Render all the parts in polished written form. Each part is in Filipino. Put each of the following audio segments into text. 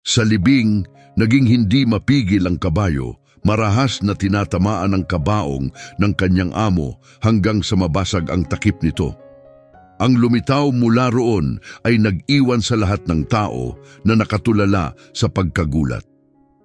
Sa libing, naging hindi mapigil ang kabayo, marahas na tinatamaan ang kabaong ng kanyang amo hanggang sa mabasag ang takip nito. Ang lumitaw mula roon ay nag-iwan sa lahat ng tao na nakatulala sa pagkagulat.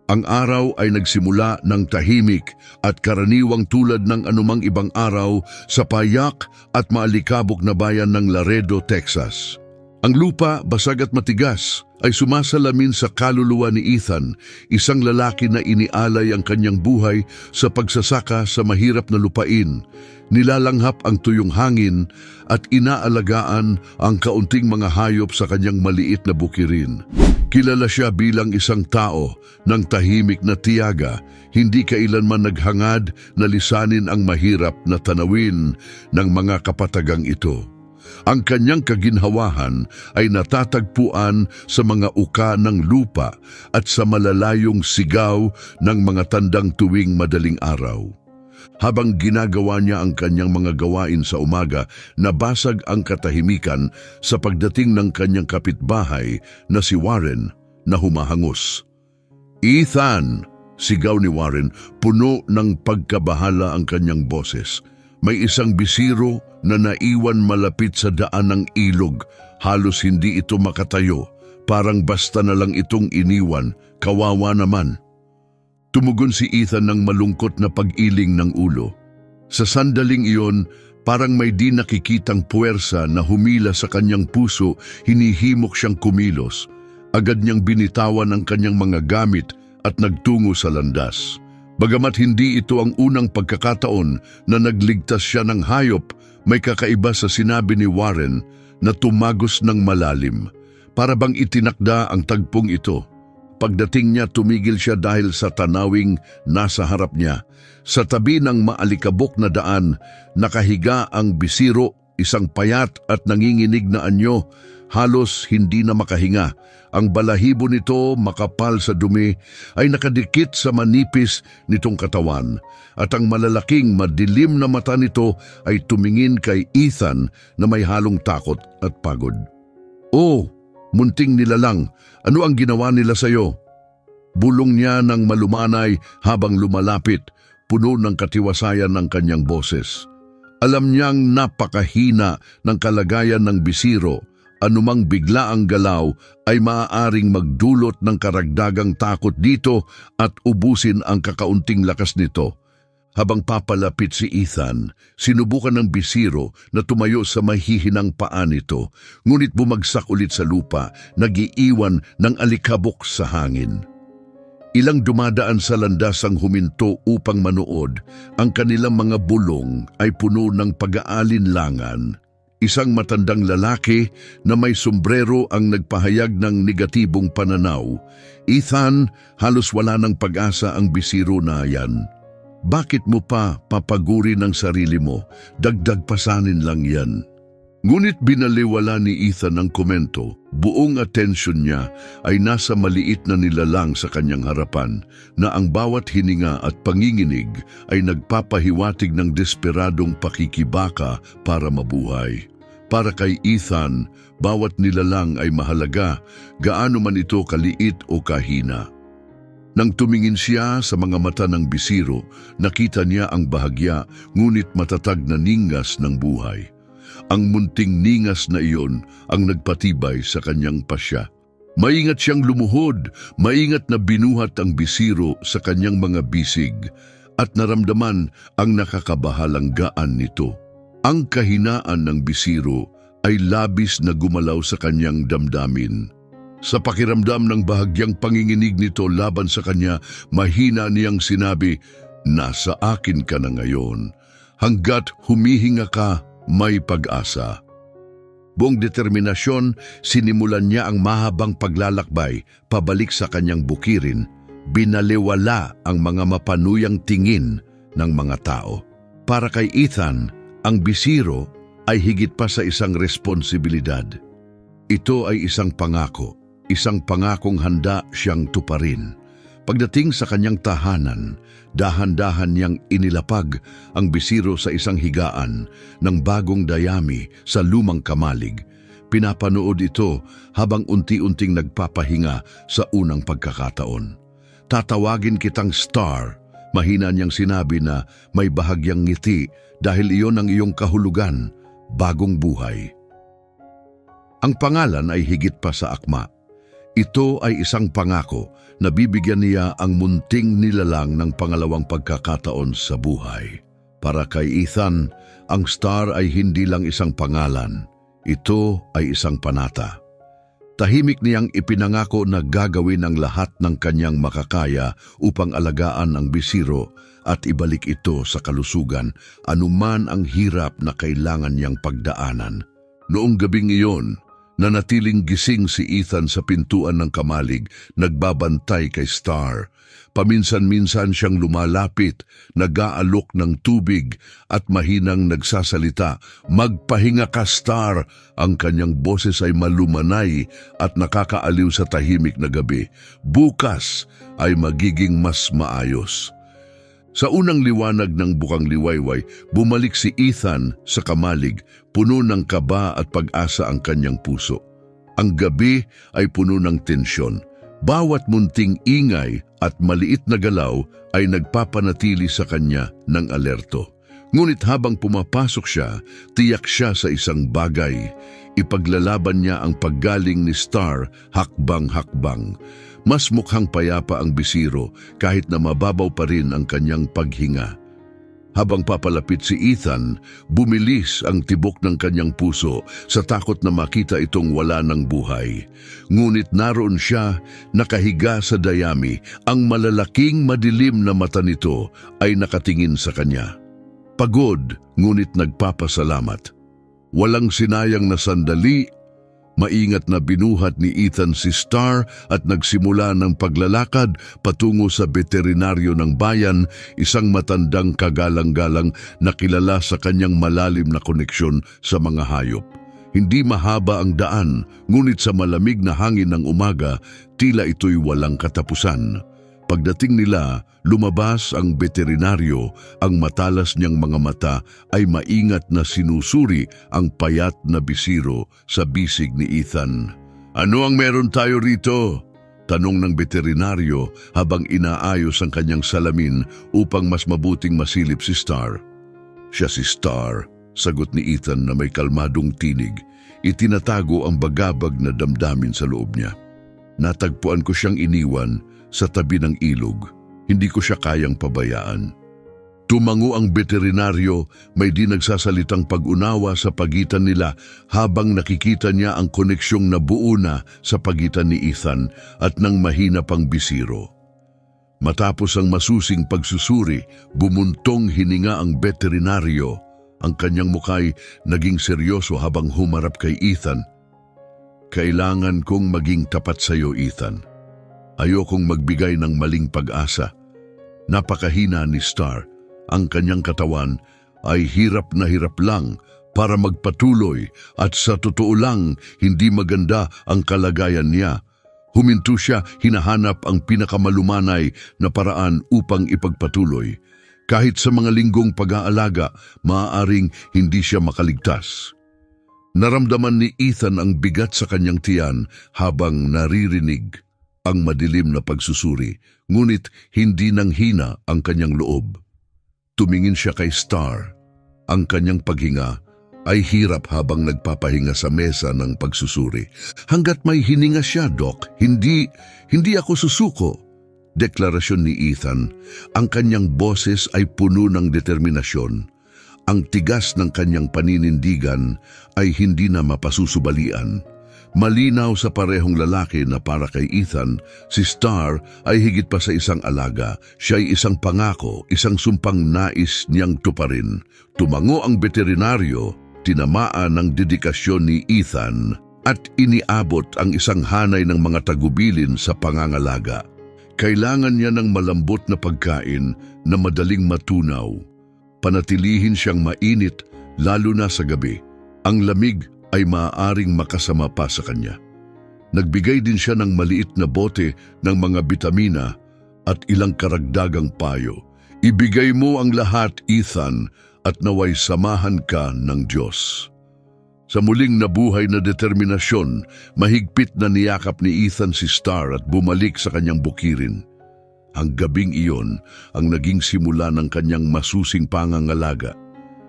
Ang araw ay nagsimula ng tahimik at karaniwang tulad ng anumang ibang araw sa payak at maalikabok na bayan ng Laredo, Texas. Ang lupa, basag at matigas, ay sumasalamin sa kaluluwa ni Ethan, isang lalaki na inialay ang kanyang buhay sa pagsasaka sa mahirap na lupain, nilalanghap ang tuyong hangin at inaalagaan ang kaunting mga hayop sa kanyang maliit na bukirin. Kilala siya bilang isang tao ng tahimik na tiyaga, hindi kailanman naghangad na lisanin ang mahirap na tanawin ng mga kapatagang ito. Ang kanyang kaginhawahan ay natatagpuan sa mga uka ng lupa at sa malalayong sigaw ng mga tandang tuwing madaling araw. Habang ginagawa niya ang kanyang mga gawain sa umaga, nabasag ang katahimikan sa pagdating ng kanyang kapitbahay na si Warren na humahangos. "Ethan!" sigaw ni Warren, puno ng pagkabahala ang kanyang boses. May isang bisiro na naiwan malapit sa daan ng ilog. Halos hindi ito makatayo. Parang basta na lang itong iniwan. Kawawa naman. Tumugon si Ethan ng malungkot na pag-iling ng ulo. Sa sandaling iyon, parang may di nakikitang puwersa na humila sa kanyang puso, hinihimok siyang kumilos. Agad niyang binitawan ang kanyang mga gamit at nagtungo sa landas. Bagamat hindi ito ang unang pagkakataon na nagligtas siya ng hayop, may kakaiba sa sinabi ni Warren na tumagos ng malalim. Para bang itinakda ang tagpong ito. Pagdating niya, tumigil siya dahil sa tanawing nasa harap niya. Sa tabi ng maalikabok na daan, nakahiga ang bisiro, isang payat at nanginginig na anyo, halos hindi na makahinga. Ang balahibo nito, makapal sa dumi, ay nakadikit sa manipis nitong katawan at ang malalaking madilim na mata nito ay tumingin kay Ethan na may halong takot at pagod. "Oh, munting nilalang, ano ang ginawa nila sa'yo?" Bulong niya ng malumanay habang lumalapit, puno ng katiwasayan ng kanyang boses. Alam niyang napakahina ng kalagayan ng bisiro. Anumang biglaang galaw ay maaaring magdulot ng karagdagang takot dito at ubusin ang kakaunting lakas nito. Habang papalapit si Ethan, sinubukan ng bisiro na tumayo sa mahihinang paa nito, ngunit bumagsak ulit sa lupa, nag-iiwan ng alikabok sa hangin. Ilang dumadaan sa landas ang huminto upang manood, ang kanilang mga bulong ay puno ng pag-aalinlangan. Isang matandang lalaki na may sombrero ang nagpahayag ng negatibong pananaw. "Ethan, halos wala ng pag-asa ang bisiro na yan. Bakit mo pa papaguri ng sarili mo? Dagdag pasanin lang yan." Ngunit binaliwala ni Ethan ang komento. Buong atensyon niya ay nasa maliit na nilalang sa kanyang harapan na ang bawat hininga at panginginig ay nagpapahiwatig ng desperadong pakikibaka para mabuhay. Para kay Ethan, bawat nilalang ay mahalaga, gaano man ito kaliit o kahina. Nang tumingin siya sa mga mata ng bisiro, nakita niya ang bahagya ngunit matatag na ningas ng buhay. Ang munting ningas na iyon ang nagpatibay sa kanyang pasya. Maingat siyang lumuhod, maingat na binuhat ang bisiro sa kanyang mga bisig at naramdaman ang nakakabahalang gaan nito. Ang kahinaan ng bisiro ay labis na gumalaw sa kanyang damdamin. Sa pakiramdam ng bahagyang panginginig nito laban sa kanya, mahina niyang sinabi, "Nasa akin ka na ngayon. Hanggat humihinga ka, may pag-asa." Buong determinasyon, sinimulan niya ang mahabang paglalakbay pabalik sa kanyang bukirin. Binaliwala ang mga mapanuyang tingin ng mga tao. Para kay Ethan, ang bisiro ay higit pa sa isang responsibilidad. Ito ay isang pangakong handa siyang tuparin. Pagdating sa kanyang tahanan, dahan-dahan niyang inilapag ang bisiro sa isang higaan ng bagong dayami sa lumang kamalig. pinapanood ito habang unti-unting nagpapahinga sa unang pagkakataon. Tatawagin kitang Star, mahina niyang sinabi na may bahagyang ngiti dahil iyon ang iyong kahulugan, bagong buhay. Ang pangalan ay higit pa sa akma. Ito ay isang pangako na bibigyan niya ang munting nilalang ng pangalawang pagkakataon sa buhay. Para kay Ethan, ang Star ay hindi lang isang pangalan. Ito ay isang panata. Tahimik niyang ipinangako na gagawin ang lahat ng kanyang makakaya upang alagaan ang bisiro at ibalik ito sa kalusugan, anuman ang hirap na kailangan niyang pagdaanan. Noong gabing iyon, nanatiling gising si Ethan sa pintuan ng kamalig, nagbabantay kay Star. Paminsan-minsan siyang lumalapit, nag-aalok ng tubig at mahinang nagsasalita, "Magpahinga ka, Star!" Ang kanyang boses ay malumanay at nakakaaliw sa tahimik na gabi. "Bukas ay magiging mas maayos." Sa unang liwanag ng bukang liwayway, bumalik si Ethan sa kamalig, puno ng kaba at pag-asa ang kanyang puso. Ang gabi ay puno ng tensyon. Bawat munting ingay at maliit na galaw ay nagpapanatili sa kanya ng alerto. Ngunit habang pumapasok siya, tiyak siya sa isang bagay. Ipaglalaban niya ang paggaling ni Star hakbang-hakbang. Mas mukhang payapa ang bisiro kahit na mababaw pa rin ang kanyang paghinga. Habang papalapit si Ethan, bumilis ang tibok ng kanyang puso sa takot na makita itong wala ng buhay. Ngunit naroon siya, nakahiga sa dayami, ang malalaking madilim na mata nito ay nakatingin sa kanya. Pagod, ngunit nagpapasalamat. Walang sinayang na sandali. Maingat na binuhat ni Ethan si Star at nagsimula ng paglalakad patungo sa veterinaryo ng bayan, isang matandang kagalang-galang na kilala sa kanyang malalim na koneksyon sa mga hayop. Hindi mahaba ang daan, ngunit sa malamig na hangin ng umaga, tila ito'y walang katapusan. Pagdating nila, lumabas ang veterinaryo, ang matalas niyang mga mata ay maingat na sinusuri ang payat na bisiro sa bisig ni Ethan. "Ano ang meron tayo rito?" tanong ng veterinaryo habang inaayos ang kanyang salamin upang mas mabuting masilip si Star. "Siya si Star," sagot ni Ethan na may kalmadong tinig. Itinatago ang bagabag na damdamin sa loob niya. "Natagpuan ko siyang iniwan sa tabi ng ilog. Hindi ko siya kayang pabayaan." Tumango ang veterinaryo, may di nagsasalitang pag-unawa sa pagitan nila habang nakikita niya ang koneksyong nabuo na sa pagitan ni Ethan at ng mahina pang bisiro. Matapos ang masusing pagsusuri, bumuntong hininga ang veterinaryo. Ang kanyang mukhay naging seryoso habang humarap kay Ethan. "Kailangan kong maging tapat sa iyo, Ethan. Ayokong magbigay ng maling pag-asa." Napakahina ni Star. Ang kanyang katawan ay hirap na hirap lang para magpatuloy at sa totoo lang hindi maganda ang kalagayan niya. Huminto siya, hinahanap ang pinakamalumanay na paraan upang ipagpatuloy. Kahit sa mga linggong pag-aalaga, maaaring hindi siya makaligtas. Naramdaman ni Ethan ang bigat sa kanyang tiyan habang naririnig ang madilim na pagsusuri, ngunit hindi nang hina ang kanyang loob. Tumingin siya kay Star. Ang kanyang paghinga ay hirap habang nagpapahinga sa mesa ng pagsusuri. "Hanggat may hininga siya, Doc, hindi ako susuko." Deklarasyon ni Ethan. Ang kanyang boses ay puno ng determinasyon. Ang tigas ng kanyang paninindigan ay hindi na mapasusubalian. Malinaw sa parehong lalaki na para kay Ethan, si Star ay higit pa sa isang alaga. Siya ay isang pangako, isang sumpang nais niyang tuparin. Tumango ang veterinaryo, tinamaan ng dedikasyon ni Ethan at iniabot ang isang hanay ng mga tagubilin sa pangangalaga. Kailangan niya ng malambot na pagkain na madaling matunaw. Panatilihin siyang mainit lalo na sa gabi. Ang lamig ay maaaring makasama pa sa kanya. Nagbigay din siya ng maliit na bote ng mga bitamina at ilang karagdagang payo. "Ibigay mo ang lahat, Ethan, at naway samahan ka ng Diyos." Sa muling nabuhay na determinasyon, mahigpit na niyakap ni Ethan si Star at bumalik sa kanyang bukirin. Ang gabing iyon ang naging simula ng kanyang masusing pangangalaga.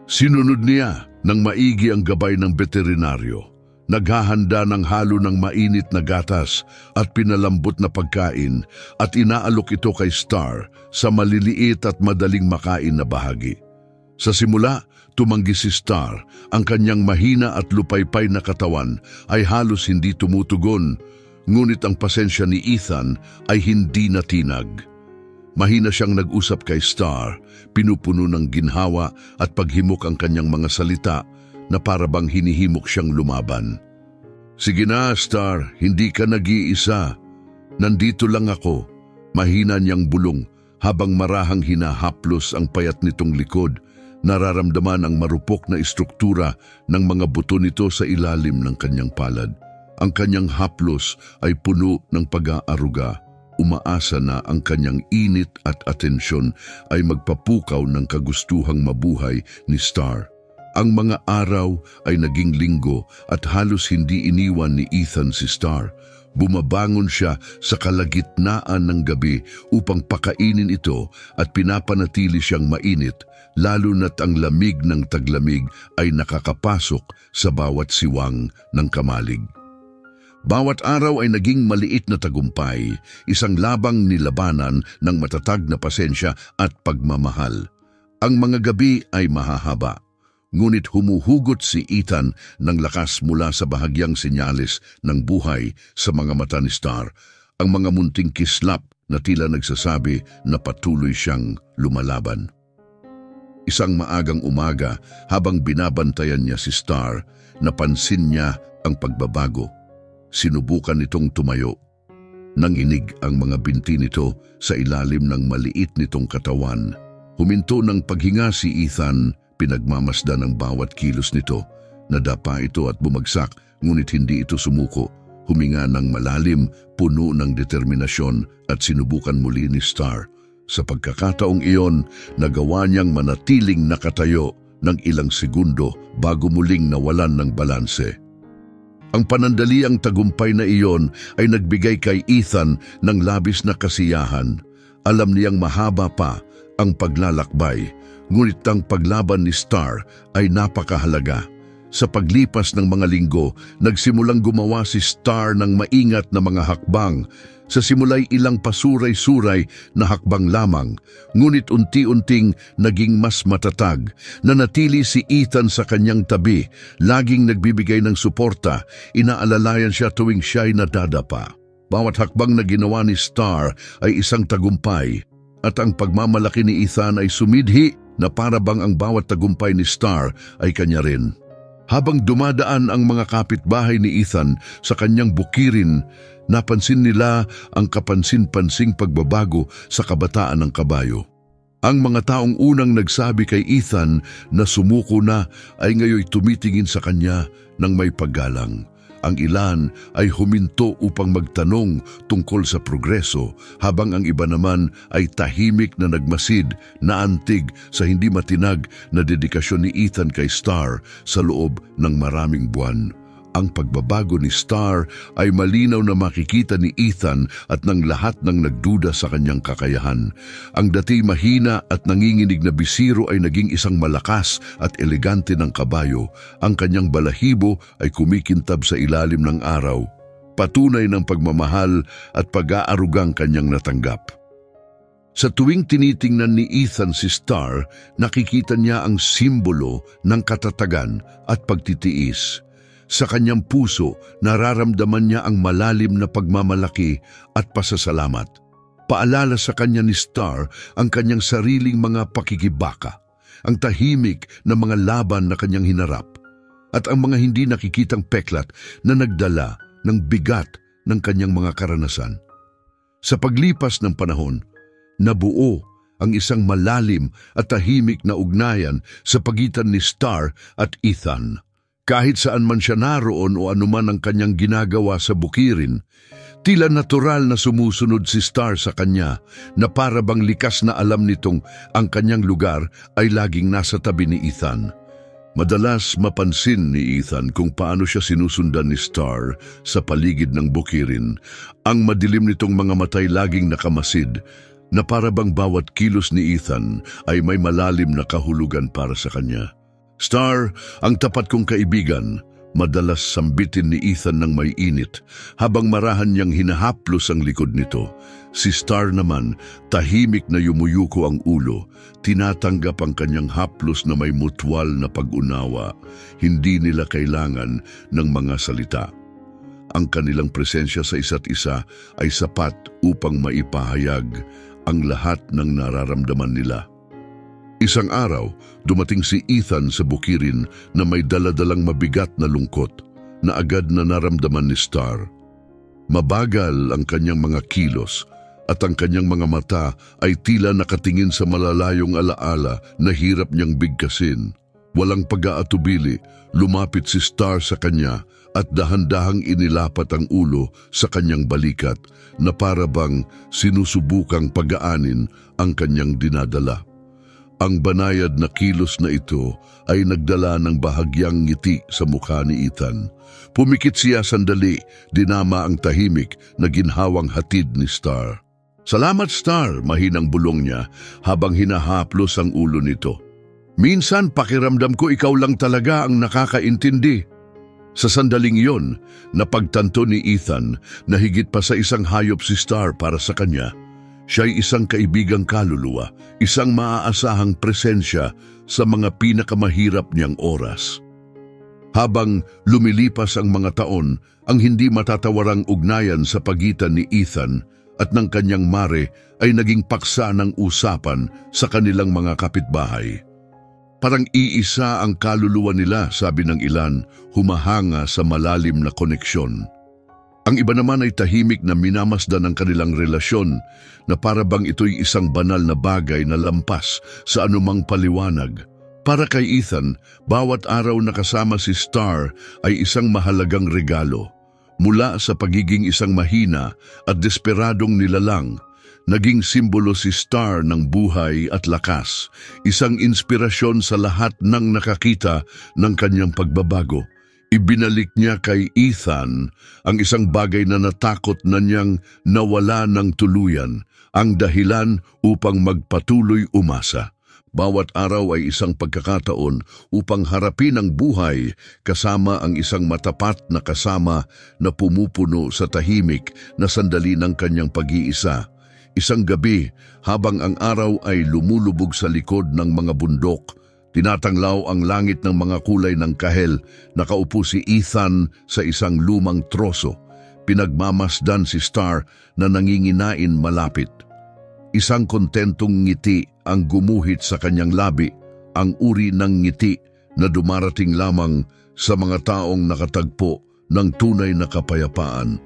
Sinunod niya ng maigi ang gabay ng veterinaryo. Naghahanda ng halo ng mainit na gatas at pinalambot na pagkain at inaalok ito kay Star sa maliliit at madaling makain na bahagi. Sa simula, tumanggi si Star. Ang kanyang mahina at lupaypay na katawan ay halos hindi tumutugon, ngunit ang pasensya ni Ethan ay hindi natinag. Mahina siyang nag-usap kay Star, pinupuno ng ginhawa at paghimok ang kanyang mga salita na para bang hinihimok siyang lumaban. Sige na, Star, hindi ka nag-iisa. Nandito lang ako. Mahina niyang bulong habang marahang hinahaplos ang payat nitong likod. Nararamdaman ang marupok na istruktura ng mga buto nito sa ilalim ng kanyang palad. Ang kanyang haplos ay puno ng pag-aaruga. Umaasa na ang kanyang init at atensyon ay magpapukaw ng kagustuhang mabuhay ni Star. Ang mga araw ay naging linggo at halos hindi iniwan ni Ethan si Star. Bumabangon siya sa kalagitnaan ng gabi upang pakainin ito at pinapanatili siyang mainit, lalo na't ang lamig ng taglamig ay nakakapasok sa bawat siwang ng kamalig. Bawat araw ay naging maliit na tagumpay, isang labang nilabanan ng matatag na pasensya at pagmamahal. Ang mga gabi ay mahahaba. Ngunit humuhugot si Ethan ng lakas mula sa bahagyang senyales ng buhay sa mga mata ni Star, ang mga munting kislap na tila nagsasabi na patuloy siyang lumalaban. Isang maagang umaga, habang binabantayan niya si Star, napansin niya ang pagbabago. Sinubukan nitong tumayo. Nanginig ang mga binti nito sa ilalim ng maliit nitong katawan. Huminto ng paghinga si Ethan, pinagmamasdan ang bawat kilos nito. Nadapa ito at bumagsak, ngunit hindi ito sumuko. Huminga ng malalim, puno ng determinasyon at sinubukan muli ni Star. Sa pagkakataong iyon, nagawa niyang manatiling nakatayo ng ilang segundo bago muling nawalan ng balanse. Ang panandaliang tagumpay na iyon ay nagbigay kay Ethan ng labis na kasiyahan. Alam niyang mahaba pa ang paglalakbay, ngunit ang paglaban ni Star ay napakahalaga. Sa paglipas ng mga linggo, nagsimulang gumawa si Star ng maingat na mga hakbang. Sa simula'y ilang pasuray-suray na hakbang lamang, ngunit unti-unting naging mas matatag. Nanatili si Ethan sa kanyang tabi, laging nagbibigay ng suporta, inaalalayan siya tuwing siya'y nadadapa. Bawat hakbang na ginawa ni Star ay isang tagumpay, at ang pagmamalaki ni Ethan ay sumidhi na para bang ang bawat tagumpay ni Star ay kanya rin. Habang dumadaan ang mga kapitbahay ni Ethan sa kanyang bukirin, napansin nila ang kapansin-pansing pagbabago sa kabataan ng kabayo. Ang mga taong unang nagsabi kay Ethan na sumuko na ay ngayoy tumitingin sa kanya ng may paggalang. Ang ilan ay huminto upang magtanong tungkol sa progreso, habang ang iba naman ay tahimik na nagmasid, naantig sa hindi matinag na dedikasyon ni Ethan kay Star sa loob ng maraming buwan. Ang pagbabago ni Star ay malinaw na makikita ni Ethan at ng lahat ng nagduda sa kanyang kakayahan. Ang dati mahina at nanginginig na bisiro ay naging isang malakas at elegante ng kabayo. Ang kanyang balahibo ay kumikintab sa ilalim ng araw. Patunay ng pagmamahal at pag-aarugang kanyang natanggap. Sa tuwing tinitingnan ni Ethan si Star, nakikita niya ang simbolo ng katatagan at pagtitiis. Sa kanyang puso, nararamdaman niya ang malalim na pagmamalaki at pasasalamat. Paalala sa kanya ni Star ang kanyang sariling mga pakikibaka, ang tahimik na mga laban na kanyang hinarap, at ang mga hindi nakikitang peklat na nagdala ng bigat ng kanyang mga karanasan. Sa paglipas ng panahon, nabuo ang isang malalim at tahimik na ugnayan sa pagitan ni Star at Ethan. Kahit saan man siya naroon o anuman ang kanyang ginagawa sa bukirin, tila natural na sumusunod si Star sa kanya na para bang likas na alam nitong ang kanyang lugar ay laging nasa tabi ni Ethan. Madalas mapansin ni Ethan kung paano siya sinusundan ni Star sa paligid ng bukirin. Ang madilim nitong mga matay laging nakamasid na para bang bawat kilos ni Ethan ay may malalim na kahulugan para sa kanya. Star, ang tapat kong kaibigan, madalas sambitin ni Ethan ng may init habang marahan niyang hinahaplos ang likod nito. Si Star naman, tahimik na yumuyuko ang ulo, tinatanggap ang kanyang haplos na may mutual na pag-unawa. Hindi nila kailangan ng mga salita. Ang kanilang presensya sa isa't isa ay sapat upang maipahayag ang lahat ng nararamdaman nila. Isang araw, dumating si Ethan sa bukirin na may daladalang mabigat na lungkot na agad na naramdaman ni Star. Mabagal ang kanyang mga kilos at ang kanyang mga mata ay tila nakatingin sa malalayong alaala na hirap niyang bigkasin. Walang pag-aatubili, lumapit si Star sa kanya at dahan-dahang inilapat ang ulo sa kanyang balikat na para bang sinusubukang pagaanin ang kanyang dinadala. Ang banayad na kilos na ito ay nagdala ng bahagyang ngiti sa mukha ni Ethan. Pumikit siya sandali, dinama ang tahimik na ginhawang hatid ni Star. "Salamat, Star," mahinang bulong niya habang hinahaplos ang ulo nito. "Minsan pakiramdam ko ikaw lang talaga ang nakakaintindi." Sa sandaling iyon, napagtanto ni Ethan na higit pa sa isang hayop si Star para sa kanya. Siya'y isang kaibigang kaluluwa, isang maaasahang presensya sa mga pinakamahirap niyang oras. Habang lumilipas ang mga taon, ang hindi matatawarang ugnayan sa pagitan ni Ethan at ng kanyang mare ay naging paksa ng usapan sa kanilang mga kapitbahay. Parang iisa ang kaluluwa nila, sabi ng ilan, humahanga sa malalim na koneksyon. Ang iba naman ay tahimik na minamasdan ang kanilang relasyon na para bang ito'y isang banal na bagay na lampas sa anumang paliwanag. Para kay Ethan, bawat araw na kasama si Star ay isang mahalagang regalo. Mula sa pagiging isang mahina at desperadong nilalang, naging simbolo si Star ng buhay at lakas, isang inspirasyon sa lahat ng nakakita ng kanyang pagbabago. Ibinalik niya kay Ethan ang isang bagay na natakot na niyang nawala ng tuluyan, ang dahilan upang magpatuloy umasa. Bawat araw ay isang pagkakataon upang harapin ang buhay kasama ang isang matapat na kasama na pumupuno sa tahimik na sandali ng kanyang pag-iisa. Isang gabi, habang ang araw ay lumulubog sa likod ng mga bundok, tinatanglaw ang langit ng mga kulay ng kahel, nakaupo si Ethan sa isang lumang troso. Pinagmamasdan si Star na nanginginain malapit. Isang kontentong ngiti ang gumuhit sa kanyang labi, ang uri ng ngiti na dumarating lamang sa mga taong nakatagpo ng tunay na kapayapaan.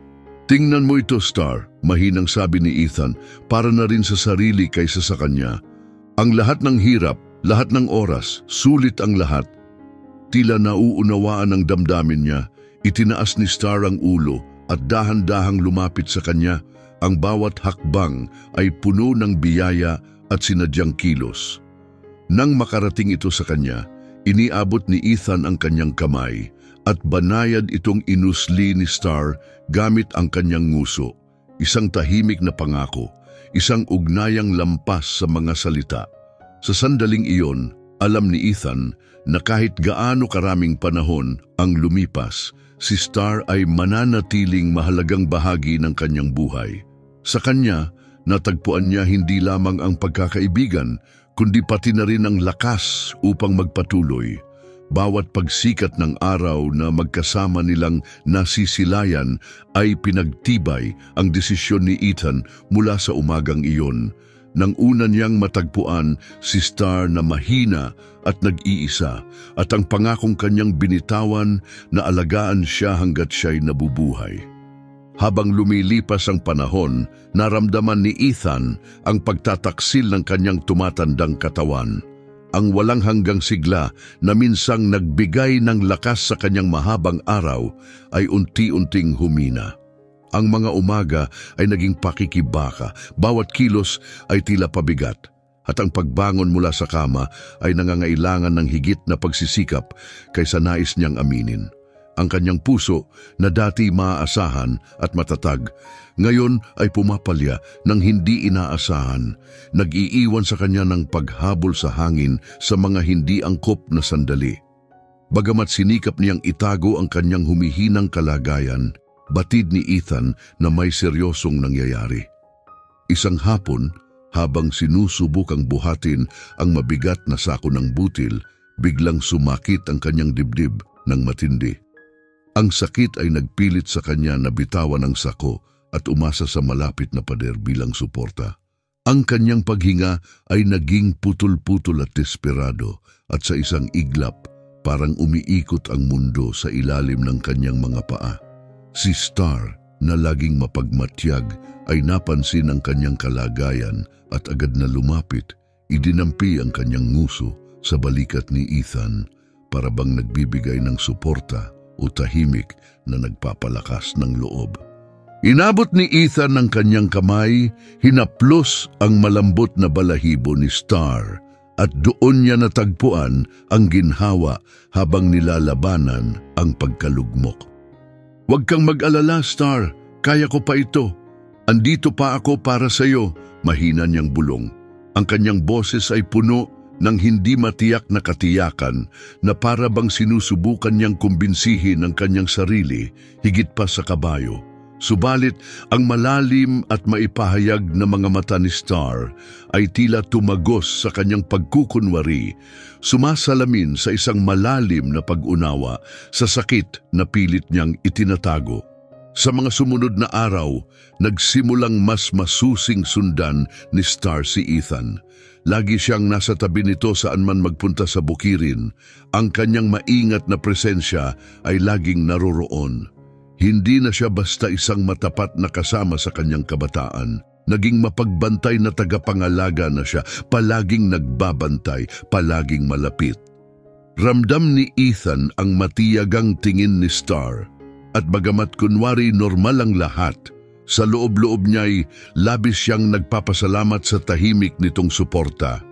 "Tingnan mo ito, Star," mahinang sabi ni Ethan, para na rin sa sarili kaysa sa kanya. "Ang lahat ng hirap, lahat ng oras, sulit ang lahat." Tila nauunawaan ang damdamin niya, itinaas ni Star ang ulo at dahan-dahang lumapit sa kanya. Ang bawat hakbang ay puno ng biyaya at sinadyang kilos. Nang makarating ito sa kanya, iniabot ni Ethan ang kanyang kamay at banayad itong inusli ni Star gamit ang kanyang nguso. Isang tahimik na pangako, isang ugnayang lampas sa mga salita. Sa sandaling iyon, alam ni Ethan na kahit gaano karaming panahon ang lumipas, si Star ay mananatiling mahalagang bahagi ng kanyang buhay. Sa kanya, natagpuan niya hindi lamang ang pagkakaibigan, kundi pati na rin ang lakas upang magpatuloy. Bawat pagsikat ng araw na magkasama nilang nasisilayan ay pinagtibay ang desisyon ni Ethan mula sa umagang iyon. Nang una niyang matagpuan si Star na mahina at nag-iisa at ang pangakong kanyang binitawan na alagaan siya hanggat siya'y nabubuhay. Habang lumilipas ang panahon, naramdaman ni Ethan ang pagtataksil ng kanyang tumatandang katawan. Ang walang hanggang sigla na minsang nagbigay ng lakas sa kanyang mahabang araw ay unti-unting humina. Ang mga umaga ay naging pakikibaka, bawat kilos ay tila pabigat, at ang pagbangon mula sa kama ay nangangailangan ng higit na pagsisikap kaysa nais niyang aminin. Ang kanyang puso na dati maaasahan at matatag, ngayon ay pumapalya ng hindi inaasahan, nag-iiwan sa kanya ng paghabol sa hangin sa mga hindi angkop na sandali. Bagamat sinikap niyang itago ang kanyang humihinang kalagayan, batid ni Ethan na may seryosong nangyayari. Isang hapon, habang sinusubukang buhatin ang mabigat na sako ng butil, biglang sumakit ang kanyang dibdib ng matindi. Ang sakit ay nagpilit sa kanya na bitawan ang sako at umasa sa malapit na pader bilang suporta. Ang kanyang paghinga ay naging putol-putol at desperado at sa isang iglap parang umiikot ang mundo sa ilalim ng kanyang mga paa. Si Star, na laging mapagmatyag, ay napansin ang kanyang kalagayan at agad na lumapit. Idinampi ang kanyang nguso sa balikat ni Ethan para bang nagbibigay ng suporta o tahimik na nagpapalakas ng loob. Inabot ni Ethan ang kanyang kamay, hinaplos ang malambot na balahibo ni Star at doon niya natagpuan ang ginhawa habang nilalabanan ang pagkalugmok. "Huwag kang mag-alala, Star. Kaya ko pa ito. Andito pa ako para sa iyo," mahina niyang bulong. Ang kanyang boses ay puno ng hindi matiyak na katiyakan na para bang sinusubukan niyang kumbinsihin ang kanyang sarili higit pa sa kabayo. Subalit, ang malalim at maipahayag na mga mata ni Star ay tila tumagos sa kanyang pagkukunwari, sumasalamin sa isang malalim na pag-unawa sa sakit na pilit niyang itinatago. Sa mga sumunod na araw, nagsimulang mas masusing sundan ni Star si Ethan. Lagi siyang nasa tabi nito saan man magpunta sa bukirin. Ang kanyang maingat na presensya ay laging naroroon. Hindi na siya basta isang matapat na kasama sa kanyang kabataan. Naging mapagbantay na tagapangalaga na siya, palaging nagbabantay, palaging malapit. Ramdam ni Ethan ang matiyagang tingin ni Star. At bagamat kunwari normal ang lahat, sa loob-loob niya'y labis siyang nagpapasalamat sa tahimik nitong suporta.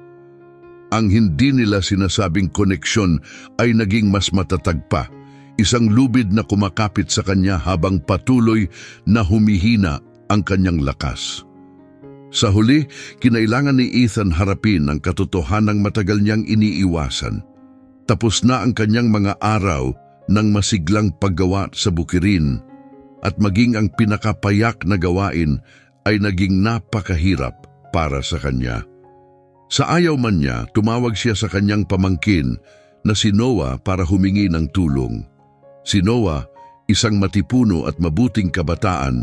Ang hindi nila sinasabing koneksyon ay naging mas matatag pa. Isang lubid na kumakapit sa kanya habang patuloy na humihina ang kanyang lakas. Sa huli, kinailangan ni Ethan harapin ang katotohanang matagal niyang iniiwasan. Tapos na ang kanyang mga araw ng masiglang paggawa sa bukirin at maging ang pinakapayak na gawain ay naging napakahirap para sa kanya. Sa ayaw man niya, tumawag siya sa kanyang pamangkin na si Noah para humingi ng tulong. Si Noah, isang matipuno at mabuting kabataan,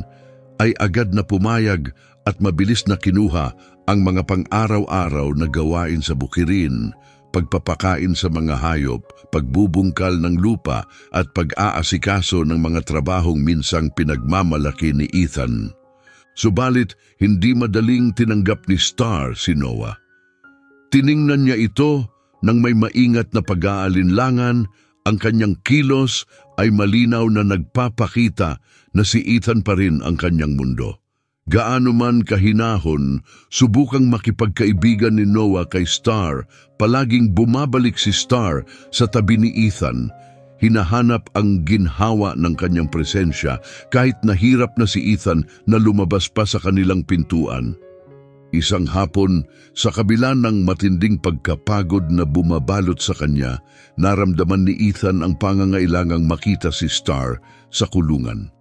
ay agad na pumayag at mabilis na kinuha ang mga pang-araw-araw na gawain sa bukirin, pagpapakain sa mga hayop, pagbubungkal ng lupa at pag-aasikaso ng mga trabahong minsang pinagmamalaki ni Ethan. Subalit, hindi madaling tinanggap ni Star si Noah. Tiningnan niya ito nang may maingat na pag-aalinlangan. Ang kanyang kilos ay malinaw na nagpapakita na si Ethan pa rin ang kanyang mundo. Gaano man kahinahon, subukang makipagkaibigan ni Noah kay Star, palaging bumabalik si Star sa tabi ni Ethan. Hinahanap ang ginhawa ng kanyang presensya kahit nahirap na si Ethan na lumabas pa sa kanilang pintuan. Isang hapon, sa kabila ng matinding pagkapagod na bumabalot sa kanya, naramdaman ni Ethan ang pangangailangang makita si Star sa kulungan.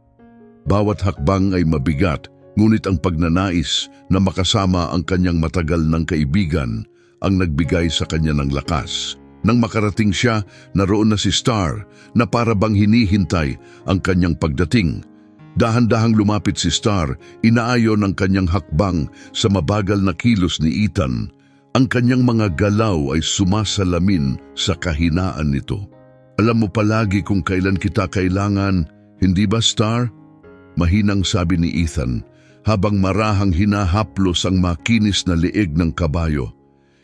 Bawat hakbang ay mabigat, ngunit ang pagnanais na makasama ang kanyang matagal ng kaibigan ang nagbigay sa kanya ng lakas. Nang makarating siya, naroon na si Star na para bang hinihintay ang kanyang pagdating. Dahan-dahang lumapit si Star, inaayon ang kanyang hakbang sa mabagal na kilos ni Ethan. Ang kanyang mga galaw ay sumasalamin sa kahinaan nito. "Alam mo palagi kung kailan kita kailangan, hindi ba, Star?" Mahinang sabi ni Ethan, habang marahang hinahaplos ang makinis na leeg ng kabayo.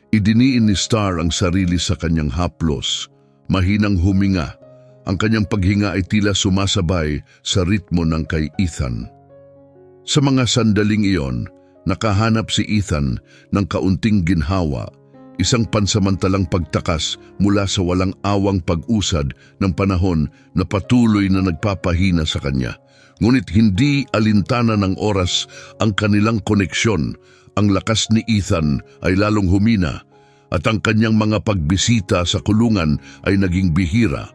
Idiniin ni Star ang sarili sa kanyang haplos, mahinang huminga. Ang kanyang paghinga ay tila sumasabay sa ritmo ng kay Ethan. Sa mga sandaling iyon, nakahanap si Ethan ng kaunting ginhawa, isang pansamantalang pagtakas mula sa walang awang pag-usad ng panahon na patuloy na nagpapahina sa kanya. Ngunit hindi alintana ng oras ang kanilang koneksyon. Ang lakas ni Ethan ay lalong humina at ang kanyang mga pagbisita sa kulungan ay naging bihira.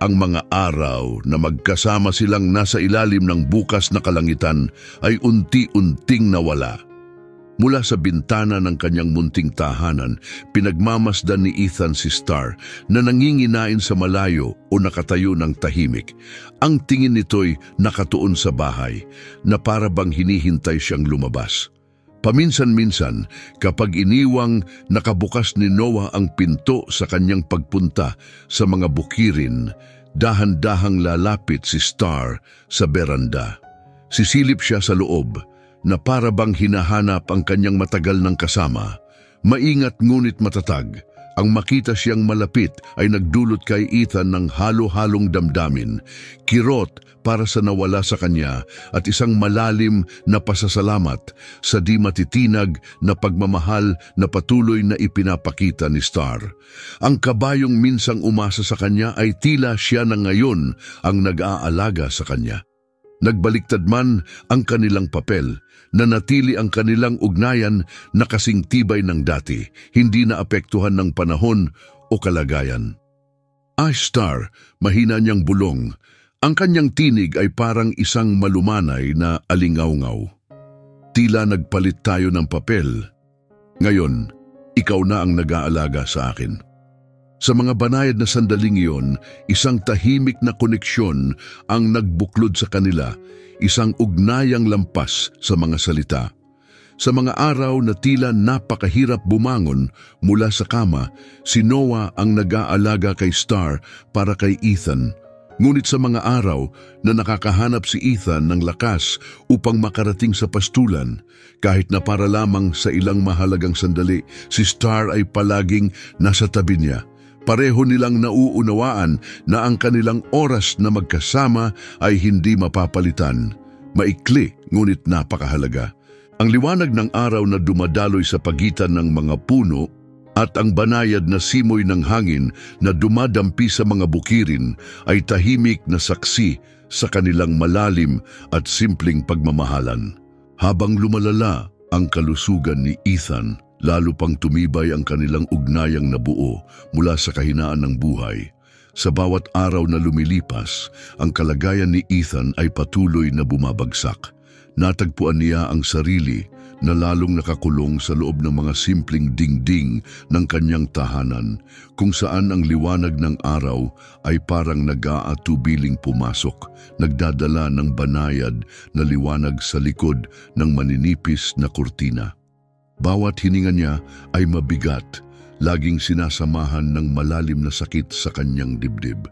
Ang mga araw na magkasama silang nasa ilalim ng bukas na kalangitan ay unti-unting nawala. Mula sa bintana ng kanyang munting tahanan, pinagmamasdan ni Ethan si Star na nanginginain sa malayo o nakatayo ng tahimik. Ang tingin nito'y nakatuon sa bahay na para bang hinihintay siyang lumabas. Paminsan-minsan, kapag iniwang nakabukas ni Noah ang pinto sa kanyang pagpunta sa mga bukirin, dahan-dahang lalapit si Star sa beranda. Sisilip siya sa loob na para bang hinahanap ang kanyang matagal ng kasama. Maingat ngunit matatag, ang makita siyang malapit ay nagdulot kay Ethan ng halo-halong damdamin, kirot para sa nawala sa kanya at isang malalim na pasasalamat sa di matitinag na pagmamahal na patuloy na ipinapakita ni Star. Ang kabayong minsang umasa sa kanya ay tila siya na ngayon ang nag-aalaga sa kanya. Nagbaliktad man ang kanilang papel, nanatili ang kanilang ugnayan na kasing tibay ng dati, hindi na apektuhan ng panahon o kalagayan. Star, mahina niyang bulong. Ang kanyang tinig ay parang isang malumanay na alingawngaw. Tila nagpalit tayo ng papel. Ngayon, ikaw na ang nag-aalaga sa akin. Sa mga banayad na sandaling iyon, isang tahimik na koneksyon ang nagbuklod sa kanila, isang ugnayang lampas sa mga salita. Sa mga araw na tila napakahirap bumangon mula sa kama, si Noah ang nag-aalaga kay Star para kay Ethan. Ngunit sa mga araw na nakakahanap si Ethan ng lakas upang makarating sa pastulan, kahit na para lamang sa ilang mahalagang sandali, si Star ay palaging nasa tabi niya. Pareho nilang nauunawaan na ang kanilang oras na magkasama ay hindi mapapalitan. Maikli ngunit napakahalaga. Ang liwanag ng araw na dumadaloy sa pagitan ng mga puno at ang banayad na simoy ng hangin na dumadampi sa mga bukirin ay tahimik na saksi sa kanilang malalim at simpleng pagmamahalan. Habang lumalala ang kalusugan ni Ethan, lalo pang tumibay ang kanilang ugnayang nabuo mula sa kahinaan ng buhay. Sa bawat araw na lumilipas, ang kalagayan ni Ethan ay patuloy na bumabagsak. Natagpuan niya ang sarili na lalong nakakulong sa loob ng mga simpleng dingding ng kanyang tahanan, kung saan ang liwanag ng araw ay parang nag-aatubiling pumasok, nagdadala ng banayad na liwanag sa likod ng maninipis na kurtina. Bawat hininga niya ay mabigat, laging sinasamahan ng malalim na sakit sa kanyang dibdib.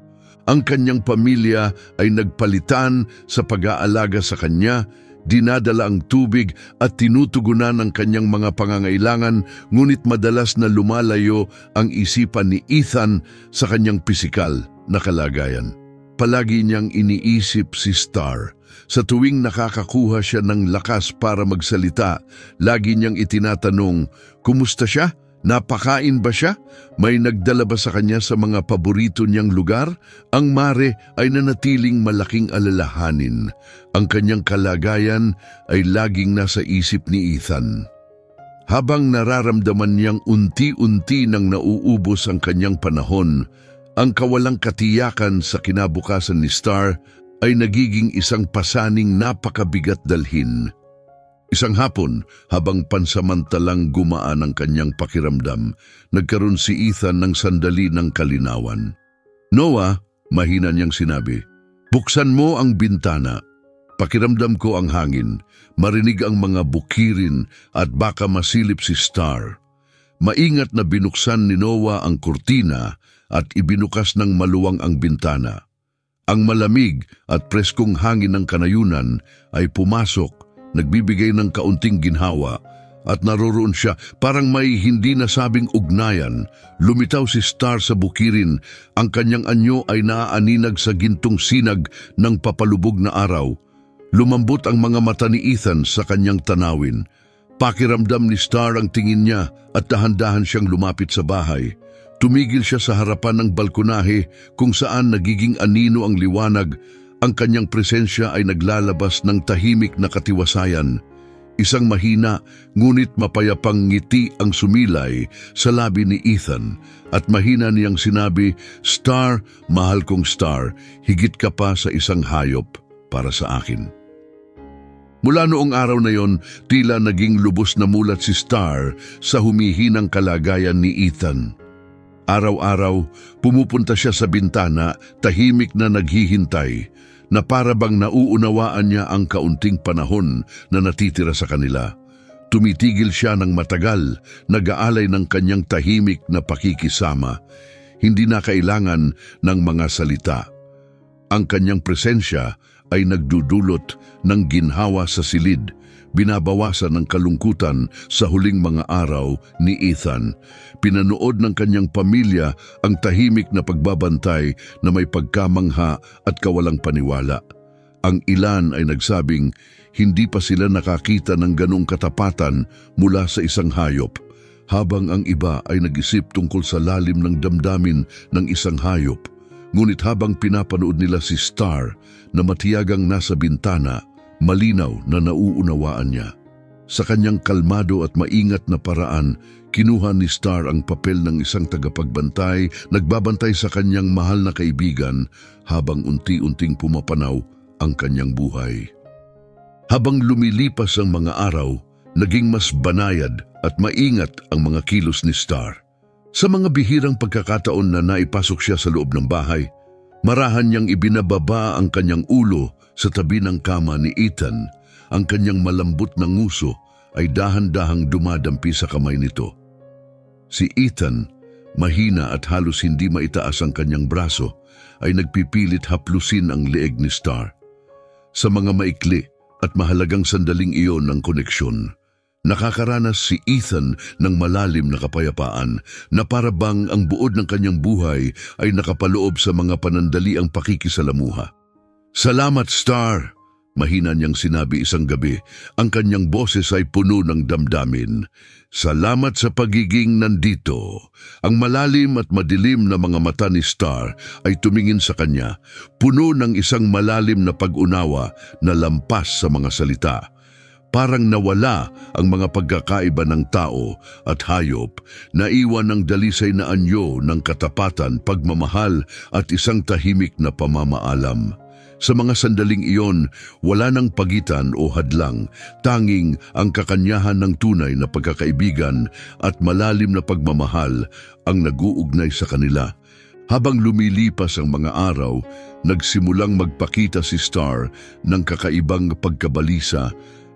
Ang kanyang pamilya ay nagpalitan sa pag-aalaga sa kanya, dinadala ang tubig at tinutugunan ang kanyang mga pangangailangan, ngunit madalas na lumalayo ang isipan ni Ethan sa kanyang pisikal na kalagayan. Palagi niyang iniisip si Star. Sa tuwing nakakakuha siya ng lakas para magsalita, lagi niyang itinatanong, "Kumusta siya? Napakain ba siya? May nagdala ba sa kanya sa mga paborito niyang lugar?" Ang mare ay nanatiling malaking alalahanin. Ang kanyang kalagayan ay laging nasa isip ni Ethan. Habang nararamdaman niyang unti-unti nang nauubos ang kanyang panahon, ang kawalang katiyakan sa kinabukasan ni Star ay nagiging isang pasaning napakabigat dalhin. Isang hapon, habang pansamantalang gumaan ang kanyang pakiramdam, nagkaroon si Ethan ng sandali ng kalinawan. "Noah," mahina niyang sinabi, "buksan mo ang bintana. Pakiramdam ko ang hangin, marinig ang mga bukirin at baka masilip si Star." Maingat na binuksan ni Noah ang kurtina at ibinukas ng maluwang ang bintana. Ang malamig at preskong hangin ng kanayunan ay pumasok, nagbibigay ng kaunting ginhawa, at naroroon siya parang may hindi nasabing ugnayan. Lumitaw si Star sa bukirin, ang kanyang anyo ay naaaninag sa gintong sinag ng papalubog na araw. Lumambot ang mga mata ni Ethan sa kanyang tanawin. Pakiramdam ni Star ang tingin niya at dahan-dahan siyang lumapit sa bahay. Tumigil siya sa harapan ng balkonahe kung saan nagiging anino ang liwanag. Ang kanyang presensya ay naglalabas ng tahimik na katiwasayan. Isang mahina ngunit mapayapang ngiti ang sumilay sa labi ni Ethan at mahina niyang sinabi, "Star, mahal kong Star, higit ka pa sa isang hayop para sa akin." Mula noong araw na yon, tila naging lubos na mulat si Star sa humihinang kalagayan ni Ethan. Araw-araw, pumupunta siya sa bintana, tahimik na naghihintay, na para bang nauunawaan niya ang kaunting panahon na natitira sa kanila. Tumitigil siya ng matagal, nag-aalay ng kanyang tahimik na pakikisama. Hindi na kailangan ng mga salita. Ang kanyang presensya ay nagdudulot ng ginhawa sa silid, binabawasan ng kalungkutan sa huling mga araw ni Ethan. Pinanood ng kanyang pamilya ang tahimik na pagbabantay na may pagkamangha at kawalang paniwala. Ang ilan ay nagsabing hindi pa sila nakakita ng ganong katapatan mula sa isang hayop, habang ang iba ay nag-isip tungkol sa lalim ng damdamin ng isang hayop. Ngunit habang pinapanood nila si Star na matiyagang nasa bintana, malinaw na nauunawaan niya. Sa kanyang kalmado at maingat na paraan, kinuha ni Star ang papel ng isang tagapagbantay, nagbabantay sa kanyang mahal na kaibigan habang unti-unting pumapanaw ang kanyang buhay. Habang lumilipas ang mga araw, naging mas banayad at maingat ang mga kilos ni Star. Sa mga bihirang pagkakataon na naipasok siya sa loob ng bahay, marahan niyang ibinababa ang kanyang ulo sa tabi ng kama ni Ethan. Ang kanyang malambot na nguso ay dahan-dahang dumadampi sa kamay nito. Si Ethan, mahina at halos hindi maitaas ang kanyang braso, ay nagpipilit haplusin ang leeg ni Star. Sa mga maikli at mahalagang sandaling iyon ng koneksyon, nakakaranas si Ethan ng malalim na kapayapaan na para bang ang buod ng kanyang buhay ay nakapaloob sa mga panandaliang pakikisalamuha. "Salamat, Star!" mahina niyang sinabi isang gabi. Ang kanyang boses ay puno ng damdamin. "Salamat sa pagiging nandito." Ang malalim at madilim na mga mata ni Star ay tumingin sa kanya, puno ng isang malalim na pag-unawa na lampas sa mga salita. Parang nawala ang mga pagkakaiba ng tao at hayop, naiwan ng dalisay na anyo ng katapatan, pagmamahal at isang tahimik na pamamaalam. Sa mga sandaling iyon, wala nang pagitan o hadlang, tanging ang kakanyahan ng tunay na pagkakaibigan at malalim na pagmamahal ang nag-uugnay sa kanila. Habang lumilipas ang mga araw, nagsimulang magpakita si Star ng kakaibang pagkabalisa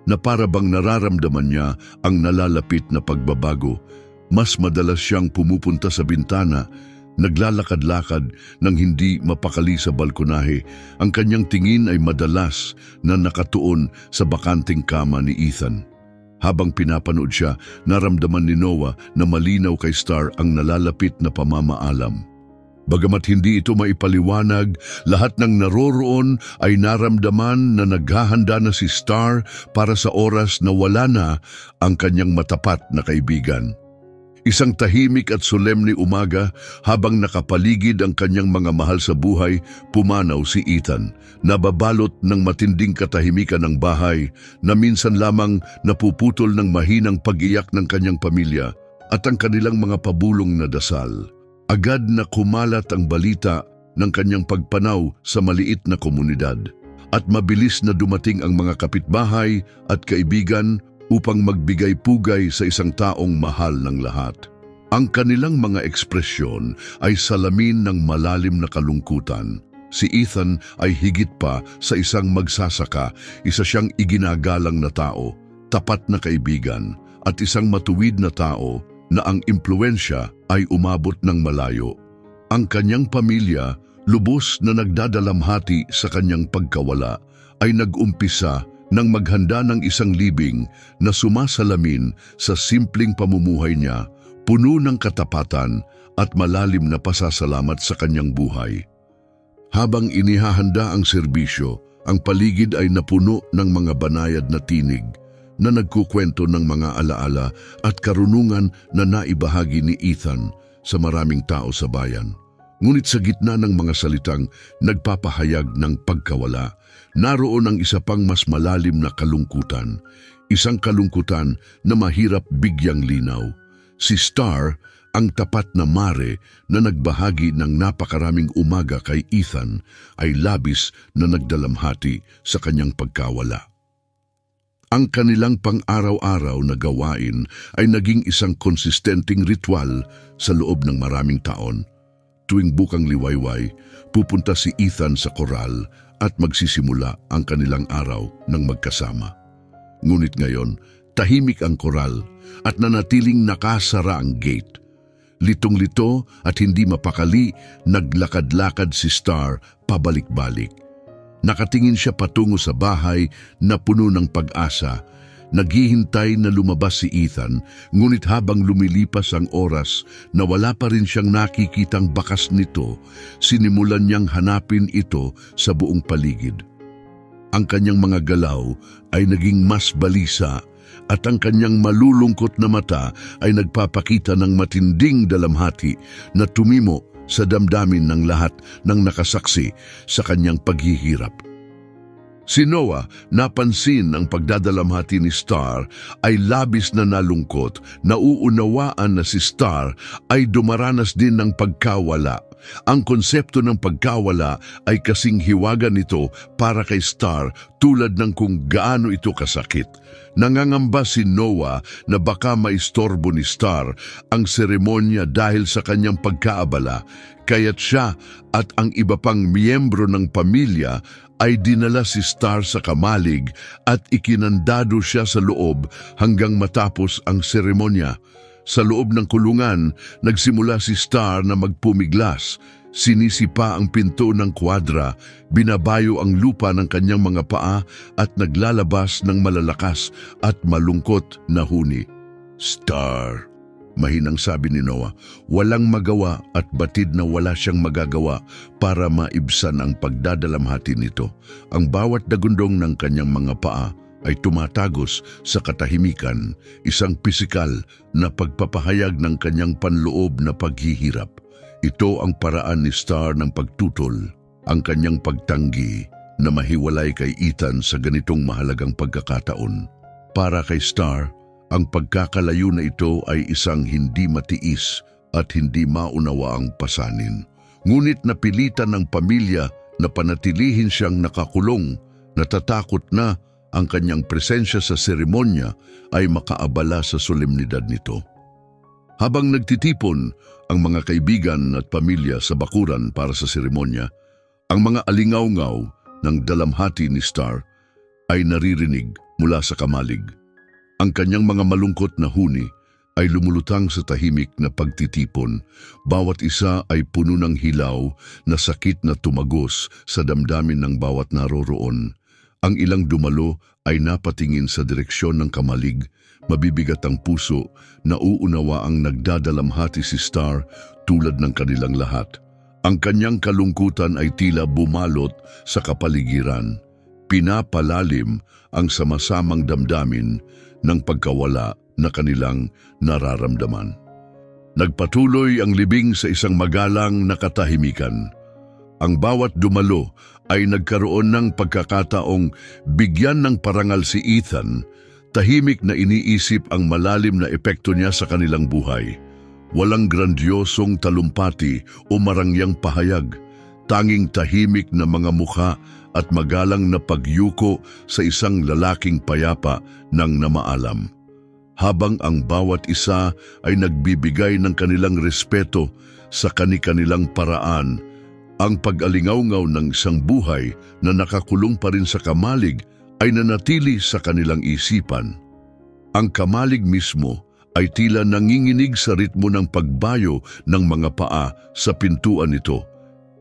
na para bang nararamdaman niya ang nalalapit na pagbabago. Mas madalas siyang pumupunta sa bintana, naglalakad-lakad nang hindi mapakali sa balkonahe. Ang kanyang tingin ay madalas na nakatuon sa bakanting kama ni Ethan. Habang pinapanood siya, naramdaman ni Noah na malinaw kay Star ang nalalapit na pamamaalam. Bagamat hindi ito maipaliwanag, lahat ng naroroon ay naramdaman na naghahanda na si Star para sa oras na wala na ang kanyang matapat na kaibigan. Isang tahimik at solemne umaga, habang nakapaligid ang kanyang mga mahal sa buhay, pumanaw si Ethan. Nababalot ng matinding katahimikan ng bahay na minsan lamang napuputol ng mahinang pag-iyak ng kanyang pamilya at ang kanilang mga pabulong na dasal. Agad na kumalat ang balita ng kanyang pagpanaw sa maliit na komunidad at mabilis na dumating ang mga kapitbahay at kaibigan upang magbigay pugay sa isang taong mahal ng lahat. Ang kanilang mga ekspresyon ay salamin ng malalim na kalungkutan. Si Ethan ay higit pa sa isang magsasaka, isa siyang iginagalang na tao, tapat na kaibigan at isang matuwid na tao na ang impluwensya ay umabot ng malayo. Ang kanyang pamilya, lubos na nagdadalamhati sa kanyang pagkawala, ay nag-umpisa nang maghanda ng isang libing na sumasalamin sa simpleng pamumuhay niya, puno ng katapatan at malalim na pasasalamat sa kanyang buhay. Habang inihahanda ang serbisyo, ang paligid ay napuno ng mga banayad na tinig. na nagkukwento ng mga alaala at karunungan na naibahagi ni Ethan sa maraming tao sa bayan. Ngunit sa gitna ng mga salitang nagpapahayag ng pagkawala, naroon ang isa pang mas malalim na kalungkutan. Isang kalungkutan na mahirap bigyang linaw. Si Star, ang tapat na mare na nagbahagi ng napakaraming umaga kay Ethan, ay labis na nagdalamhati sa kanyang pagkawala. Ang kanilang pang-araw-araw na gawain ay naging isang konsistenteng ritual sa loob ng maraming taon. Tuwing bukang liwayway, pupunta si Ethan sa koral at magsisimula ang kanilang araw ng magkasama. Ngunit ngayon, tahimik ang koral at nanatiling nakasara ang gate. Litong-lito at hindi mapakali, naglakad-lakad si Star pabalik-balik. Nakatingin siya patungo sa bahay na puno ng pag-asa. Naghihintay na lumabas si Ethan, ngunit habang lumilipas ang oras na wala pa rin siyang nakikitang bakas nito, sinimulan niyang hanapin ito sa buong paligid. Ang kanyang mga galaw ay naging mas balisa at ang kanyang malulungkot na mata ay nagpapakita ng matinding dalamhati na tumimo sa damdamin ng lahat ng nakasaksi sa kanyang paghihirap. Si Noah, napansin ang pagdadalamhati ni Star, ay labis na nalungkot. Nauunawaan na si Star ay dumaranas din ng pagkawala. Ang konsepto ng pagkawala ay kasing hiwaga nito para kay Star tulad ng kung gaano ito kasakit. Nangangamba si Noah na baka maistorbo ni Star ang seremonya dahil sa kanyang pagkaabala, kaya't siya at ang iba pang miyembro ng pamilya ay dinala si Star sa kamalig at ikinandado siya sa loob hanggang matapos ang seremonya. Sa loob ng kulungan, nagsimula si Star na magpumiglas. Sinisipa ang pinto ng kwadra, binabayo ang lupa ng kanyang mga paa at naglalabas ng malalakas at malungkot na huni. Star, mahinang sabi ni Noah, walang magawa at batid na wala siyang magagawa para maibsan ang pagdadalamhati nito. Ang bawat dagundong ng kanyang mga paa ay tumatagos sa katahimikan, isang pisikal na pagpapahayag ng kanyang panloob na paghihirap. Ito ang paraan ni Star ng pagtutol, ang kanyang pagtanggi na mahiwalay kay Ethan sa ganitong mahalagang pagkakataon. Para kay Star, ang pagkakalayo na ito ay isang hindi matiis at hindi maunawaang pasanin. Ngunit napilitan ng pamilya na panatilihin siyang nakakulong, natatakot na ang kanyang presensya sa seremonya ay makaabala sa solemnidad nito. Habang nagtitipon ang mga kaibigan at pamilya sa bakuran para sa seremonya, ang mga alingaw-ngaw ng dalamhati ni Star ay naririnig mula sa kamalig. Ang kanyang mga malungkot na huni ay lumulutang sa tahimik na pagtitipon. Bawat isa ay puno ng hilaw na sakit na tumagos sa damdamin ng bawat naroroon. Ang ilang dumalo ay napatingin sa direksyon ng kamalig. Mabibigat ang puso, nauunawa ang nagdadalamhati si Star tulad ng kanilang lahat. Ang kanyang kalungkutan ay tila bumalot sa kapaligiran. Pinapalalim ang sama-samang damdamin ng pagkawala na kanilang nararamdaman. Nagpatuloy ang libing sa isang magalang na katahimikan. Ang bawat dumalo ay nagkaroon ng pagkakataong bigyan ng parangal si Ethan. Tahimik na iniisip ang malalim na epekto niya sa kanilang buhay. Walang grandiosong talumpati o marangyang pahayag, tanging tahimik na mga mukha at magalang na pagyuko sa isang lalaking payapa ng namaalam. Habang ang bawat isa ay nagbibigay ng kanilang respeto sa kani-kanilang paraan, ang pag-alingaw-ngaw ng isang buhay na nakakulong pa rin sa kamalig ay nanatili sa kanilang isipan. Ang kamalig mismo ay tila nanginginig sa ritmo ng pagbayo ng mga paa sa pintuan nito,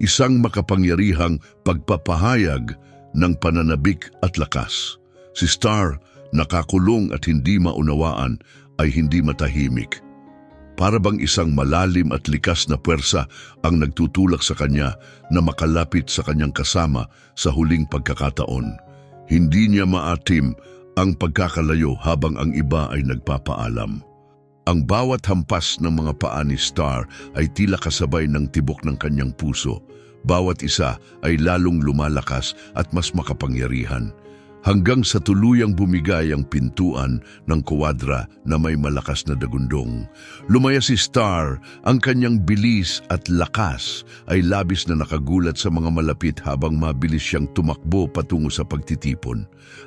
isang makapangyarihang pagpapahayag ng pananabik at lakas. Si Star, nakakulong at hindi maunawaan, ay hindi matahimik. Para bang isang malalim at likas na puwersa ang nagtutulak sa kanya na makalapit sa kanyang kasama sa huling pagkakataon. Hindi niya maatim ang pagkakalayo habang ang iba ay nagpapaalam. Ang bawat hampas ng mga paa ni Star ay tila kasabay ng tibok ng kanyang puso. Bawat isa ay lalong lumalakas at mas makapangyarihan, hanggang sa tuluyang bumigay ang pintuan ng kuwadra na may malakas na dagundong. Lumaya si Star, ang kanyang bilis at lakas ay labis na nakagulat sa mga malapit habang mabilis siyang tumakbo patungo sa pagtitipon.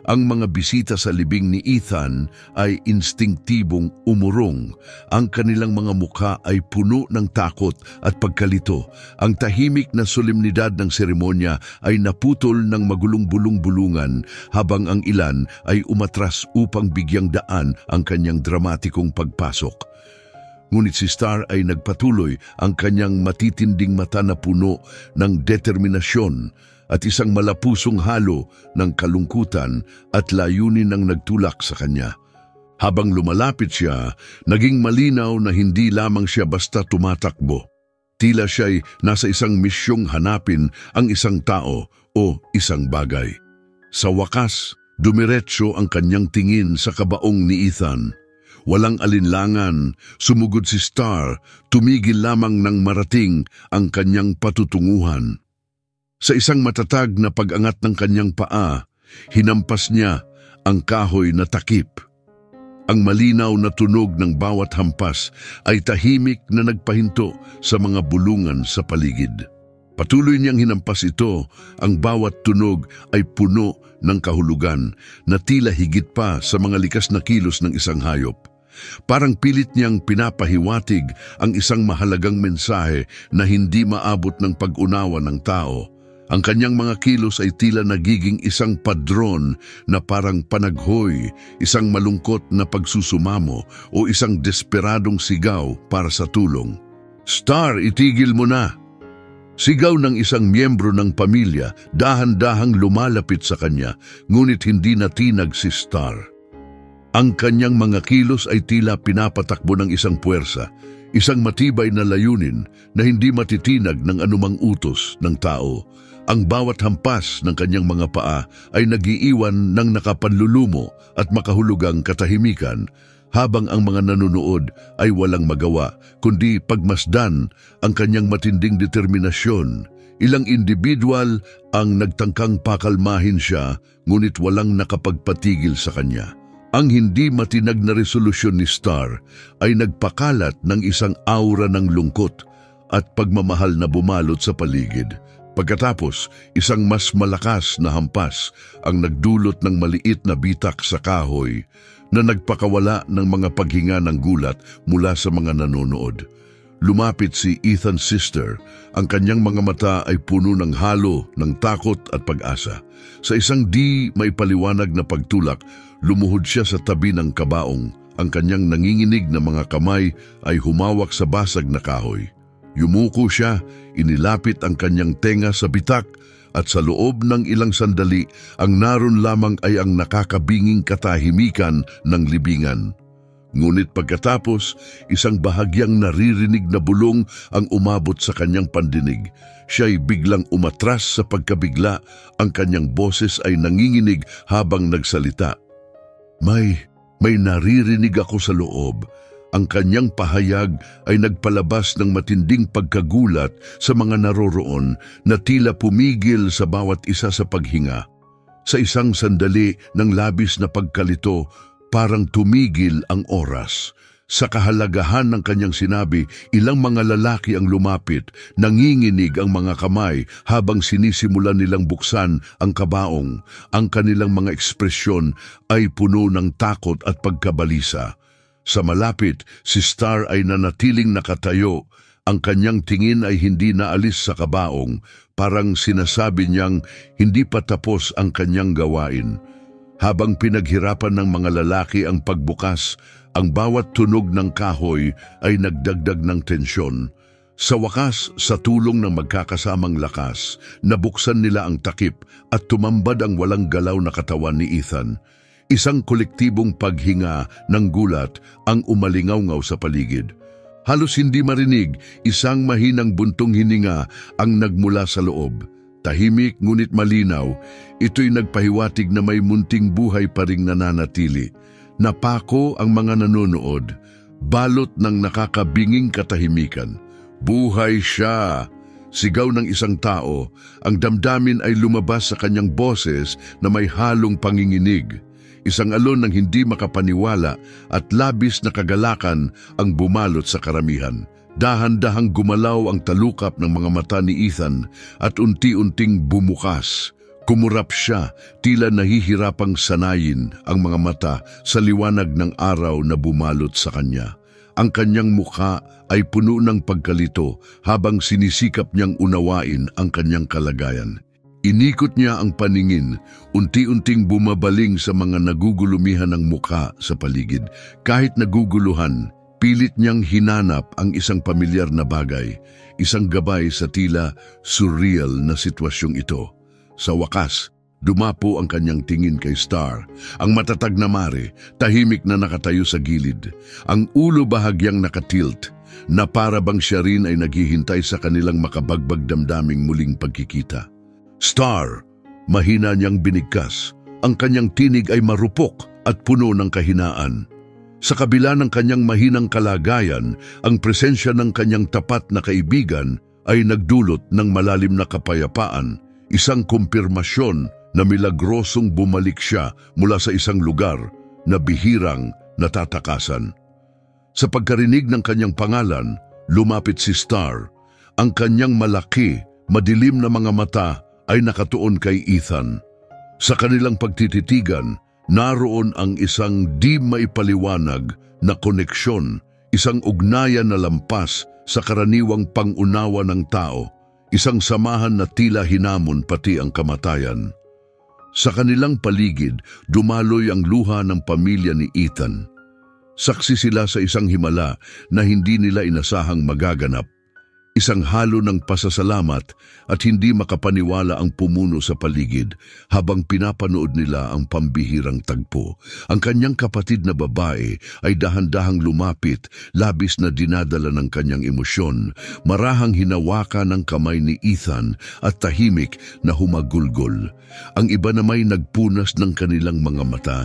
Ang mga bisita sa libing ni Ethan ay instinktibong umurong. Ang kanilang mga mukha ay puno ng takot at pagkalito. Ang tahimik na solemnidad ng seremonya ay naputol ng magulong-bulong-bulungan habang ang ilan ay umatras upang bigyang daan ang kanyang dramatikong pagpasok. Ngunit si Star ay nagpatuloy, ang kanyang matitinding mata na puno ng determinasyon at isang malapusong halo ng kalungkutan at layunin ang nagtulak sa kanya. Habang lumalapit siya, naging malinaw na hindi lamang siya basta tumatakbo. Tila siya'y nasa isang misyong hanapin ang isang tao o isang bagay. Sa wakas, dumiretso ang kanyang tingin sa kabaong ni Ethan. Walang alinlangan, sumugod si Star, tumigil lamang nang marating ang kanyang patutunguhan. Sa isang matatag na pag-angat ng kanyang paa, hinampas niya ang kahoy na takip. Ang malinaw na tunog ng bawat hampas ay tahimik na nagpahinto sa mga bulungan sa paligid. Patuloy niyang hinampas ito, ang bawat tunog ay puno ng kahulugan na tila higit pa sa mga likas na kilos ng isang hayop. Parang pilit niyang pinapahiwatig ang isang mahalagang mensahe na hindi maabot ng pag-unawa ng tao. Ang kanyang mga kilos ay tila nagiging isang padron na parang panaghoy, isang malungkot na pagsusumamo o isang desperadong sigaw para sa tulong. "Star, itigil mo na!" Sigaw ng isang miyembro ng pamilya, dahan-dahang lumalapit sa kanya, ngunit hindi natinag si Star. Ang kanyang mga kilos ay tila pinapatakbo ng isang puwersa, isang matibay na layunin na hindi matitinag ng anumang utos ng tao. Ang bawat hampas ng kanyang mga paa ay nagiiwan ng nakapanlulumo at makahulugang katahimikan, habang ang mga nanonood ay walang magawa kundi pagmasdan ang kanyang matinding determinasyon. Ilang individual ang nagtangkang pakalmahin siya, ngunit walang nakapagpatigil sa kanya. Ang hindi matinag na resolusyon ni Star ay nagpakalat ng isang aura ng lungkot at pagmamahal na bumalot sa paligid. Pagkatapos, isang mas malakas na hampas ang nagdulot ng maliit na bitak sa kahoy na nagpakawala ng mga paghinga ng gulat mula sa mga nanonood. Lumapit si Ethan's sister. Ang kanyang mga mata ay puno ng halo ng takot at pag-asa. Sa isang di may paliwanag na pagtulak, lumuhod siya sa tabi ng kabaong. Ang kanyang nanginginig na mga kamay ay humawak sa basag na kahoy. Yumuko siya, inilapit ang kanyang tenga sa bitak, at sa loob ng ilang sandali, ang naroon lamang ay ang nakakabinging katahimikan ng libingan. Ngunit pagkatapos, isang bahagyang naririnig na bulong ang umabot sa kanyang pandinig. Siya'y biglang umatras sa pagkabigla, ang kanyang boses ay nanginginig habang nagsalita. May naririnig ako sa loob." Ang kanyang pahayag ay nagpalabas ng matinding pagkagulat sa mga naroroon na tila pumigil sa bawat isa sa paghinga. Sa isang sandali ng labis na pagkalito, parang tumigil ang oras. Sa kahalagahan ng kanyang sinabi, ilang mga lalaki ang lumapit, nanginginig ang mga kamay habang sinisimulan nilang buksan ang kabaong. Ang kanilang mga ekspresyon ay puno ng takot at pagkabalisa. Sa malapit, si Star ay nanatiling nakatayo. Ang kanyang tingin ay hindi naalis sa kabaong, parang sinasabi niyang hindi pa tapos ang kanyang gawain. Habang pinaghirapan ng mga lalaki ang pagbukas, ang bawat tunog ng kahoy ay nagdagdag ng tensyon. Sa wakas, sa tulong ng magkakasamang lakas, nabuksan nila ang takip at tumambad ang walang galaw na katawan ni Ethan. Isang kolektibong paghinga ng gulat ang umalingaw-ngaw sa paligid. Halos hindi marinig, isang mahinang buntong hininga ang nagmula sa loob. Tahimik ngunit malinaw, ito'y nagpahiwatig na may munting buhay pa ring nananatili. Napako ang mga nanonood, balot ng nakakabinging katahimikan. Buhay siya! Sigaw ng isang tao, ang damdamin ay lumabas sa kanyang boses na may halong panginginig. Isang alon ng hindi makapaniwala at labis na kagalakan ang bumalot sa karamihan. Dahan-dahang gumalaw ang talukap ng mga mata ni Ethan at unti-unting bumukas. Kumurap siya, tila nahihirapang sanayin ang mga mata sa liwanag ng araw na bumalot sa kanya. Ang kanyang mukha ay puno ng pagkalito habang sinisikap niyang unawain ang kanyang kalagayan. Inikot niya ang paningin, unti-unting bumabaling sa mga nagugulumihan ng mukha sa paligid. Kahit naguguluhan, pilit niyang hinanap ang isang pamilyar na bagay, isang gabay sa tila surreal na sitwasyong ito. Sa wakas, dumapo ang kanyang tingin kay Star, ang matatag na mare, tahimik na nakatayo sa gilid. Ang ulo bahagyang nakatilt, na para bang siya rin ay naghihintay sa kanilang makabagbag damdaming muling pagkikita. Star, mahina niyang binigkas. Ang kanyang tinig ay marupok at puno ng kahinaan. Sa kabila ng kanyang mahinang kalagayan, ang presensya ng kanyang tapat na kaibigan ay nagdulot ng malalim na kapayapaan, isang kumpirmasyon na milagrosong bumalik siya mula sa isang lugar na bihirang natatakasan. Sa pagkarinig ng kanyang pangalan, lumapit si Star. Ang kanyang malaki, madilim na mga mata ay nakatuon kay Ethan. Sa kanilang pagtititigan, naroon ang isang di maipaliwanag na koneksyon, isang ugnayan na lampas sa karaniwang pangunawa ng tao, isang samahan na tila hinamon pati ang kamatayan. Sa kanilang paligid, dumaloy ang luha ng pamilya ni Ethan. Saksi sila sa isang himala na hindi nila inasahang magaganap. Isang halo ng pasasalamat at hindi makapaniwala ang pumuno sa paligid habang pinapanood nila ang pambihirang tagpo. Ang kanyang kapatid na babae ay dahan-dahang lumapit, labis na dinadala ng kanyang emosyon, marahang hinawakan ng kamay ni Ethan at tahimik na humagulgol. Ang iba na may nagpunas ng kanilang mga mata,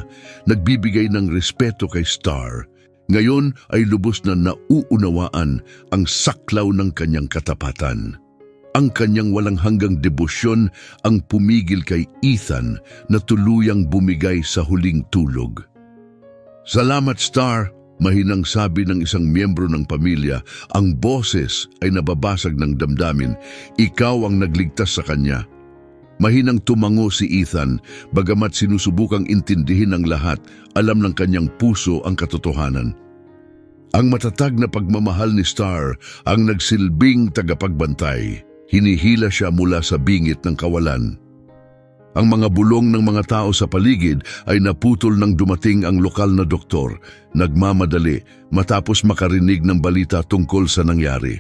nagbibigay ng respeto kay Star. Ngayon ay lubos na nauunawaan ang saklaw ng kanyang katapatan. Ang kanyang walang hanggang debosyon ang pumigil kay Ethan na tuluyang bumigay sa huling tulog. Salamat, Star, mahinang sabi ng isang miyembro ng pamilya. Ang boses ay nababasag ng damdamin. Ikaw ang nagligtas sa kanya. Mahinang tumango si Ethan, bagamat sinusubukang intindihin ng lahat, alam ng kanyang puso ang katotohanan. Ang matatag na pagmamahal ni Star ang nagsilbing tagapagbantay. Hinihila siya mula sa bingit ng kawalan. Ang mga bulong ng mga tao sa paligid ay naputol nang dumating ang lokal na doktor, nagmamadali matapos makarinig ng balita tungkol sa nangyari.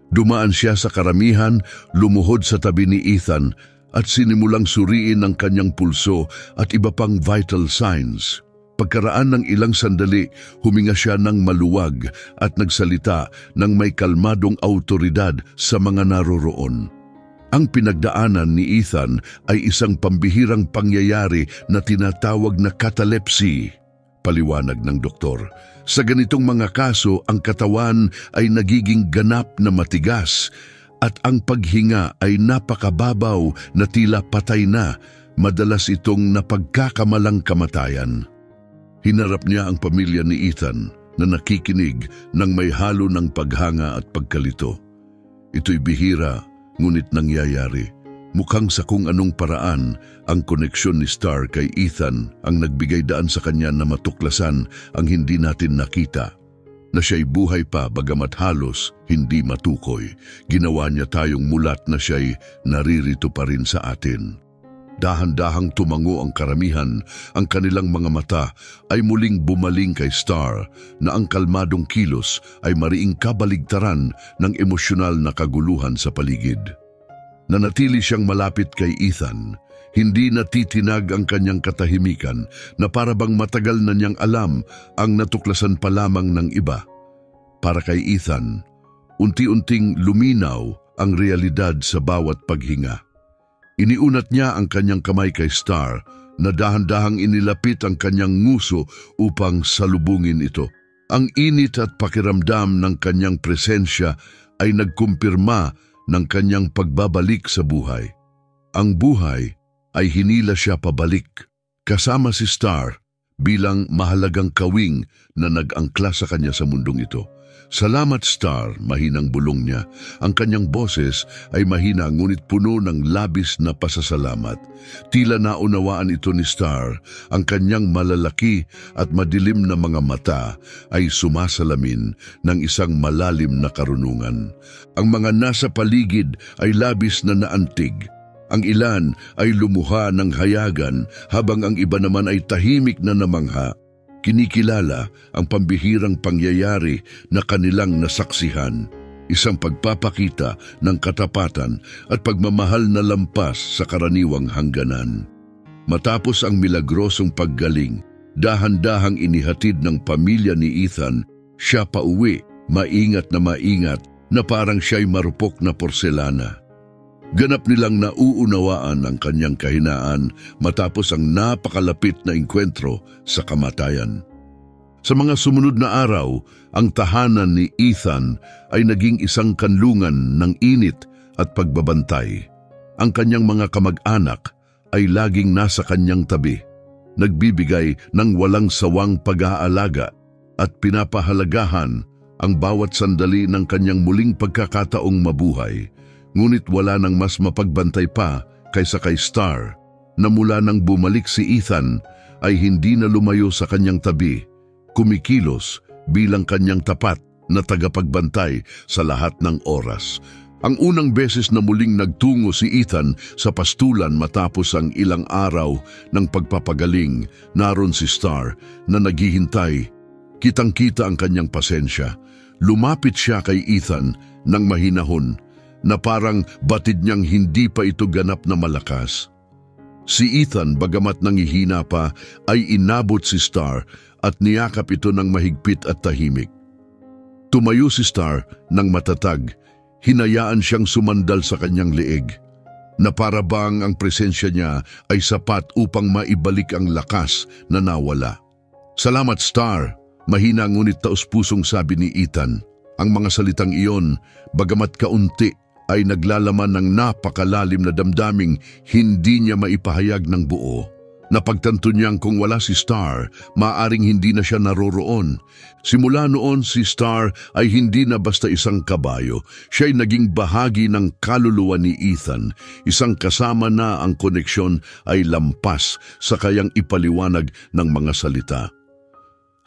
Dumaan siya sa karamihan, lumuhod sa tabi ni Ethan at sinimulang suriin ang kanyang pulso at iba pang vital signs. Pagkaraan ng ilang sandali, huminga siya ng maluwag at nagsalita ng may kalmadong autoridad sa mga naroroon. Ang pinagdaanan ni Ethan ay isang pambihirang pangyayari na tinatawag na catalepsy, paliwanag ng doktor. Sa ganitong mga kaso, ang katawan ay nagiging ganap na matigas at ang paghinga ay napakababaw na tila patay na, madalas itong napagkakamalang kamatayan. Hinarap niya ang pamilya ni Ethan na nakikinig ng may halo ng paghanga at pagkalito. Ito'y bihira, ngunit nangyayari. Mukhang sa kung anong paraan, ang koneksyon ni Star kay Ethan ang nagbigay daan sa kanya na matuklasan ang hindi natin nakita. Na siya'y buhay pa bagamat halos hindi matukoy. Ginawa niya tayong mulat na siya'y naririto pa rin sa atin. Dahan-dahang tumango ang karamihan, ang kanilang mga mata ay muling bumaling kay Star na ang kalmadong kilos ay mariing kabaligtaran ng emosyonal na kaguluhan sa paligid. Nanatili siyang malapit kay Ethan, hindi natitinag ang kanyang katahimikan na parabang matagal na niyang alam ang natuklasan pa lamang ng iba. Para kay Ethan, unti-unting luminaw ang realidad sa bawat paghinga. Iniunat niya ang kanyang kamay kay Star na dahan-dahang inilapit ang kanyang nguso upang salubungin ito. Ang init at pakiramdam ng kanyang presensya ay nagkumpirma ng kanyang pagbabalik sa buhay. Ang buhay ay hinila siya pabalik, kasama si Star bilang mahalagang kawing na nag-angkla sa kanya sa mundong ito. Salamat Star, mahinang bulong niya. Ang kanyang boses ay mahina ngunit puno ng labis na pasasalamat. Tila naunawaan ito ni Star, ang kanyang malalaki at madilim na mga mata ay sumasalamin ng isang malalim na karunungan. Ang mga nasa paligid ay labis na naantig. Ang ilan ay lumuha ng hayagan habang ang iba naman ay tahimik na namangha. Kinikilala ang pambihirang pangyayari na kanilang nasaksihan, isang pagpapakita ng katapatan at pagmamahal na lampas sa karaniwang hangganan. Matapos ang milagrosong paggaling, dahan-dahang inihatid ng pamilya ni Ethan, siya pauwi, maingat na parang siya'y marupok na porselana. Ganap nilang nauunawaan ang kanyang kahinaan matapos ang napakalapit na engkwentro sa kamatayan. Sa mga sumunod na araw, ang tahanan ni Ethan ay naging isang kanlungan ng init at pagbabantay. Ang kanyang mga kamag-anak ay laging nasa kanyang tabi, nagbibigay ng walang sawang pag-aalaga at pinapahalagahan ang bawat sandali ng kanyang muling pagkakataong mabuhay. Ngunit wala nang mas mapagbantay pa kaysa kay Star na mula nang bumalik si Ethan ay hindi na lumayo sa kanyang tabi, kumikilos bilang kanyang tapat na tagapagbantay sa lahat ng oras. Ang unang beses na muling nagtungo si Ethan sa pastulan matapos ang ilang araw ng pagpapagaling, naroon si Star na naghihintay. Kitang-kita ang kanyang pasensya. Lumapit siya kay Ethan ng mahinahon, na parang batid niyang hindi pa ito ganap na malakas. Si Ethan, bagamat nangihina pa, ay inabot si Star at niyakap ito ng mahigpit at tahimik. Tumayo si Star ng matatag, hinayaan siyang sumandal sa kanyang leeg, na para bang ang presensya niya ay sapat upang maibalik ang lakas na nawala. Salamat Star, mahina ngunit taos-pusong sabi ni Ethan. Ang mga salitang iyon, bagamat kaunti, ay naglalaman ng napakalalim na damdaming hindi niya maipahayag ng buo. Napagtanto niyang kung wala si Star, maaring hindi na siya naroroon. Simula noon, si Star ay hindi na basta isang kabayo. Siya'y naging bahagi ng kaluluwa ni Ethan. Isang kasama na ang koneksyon ay lampas sa kayang ipaliwanag ng mga salita.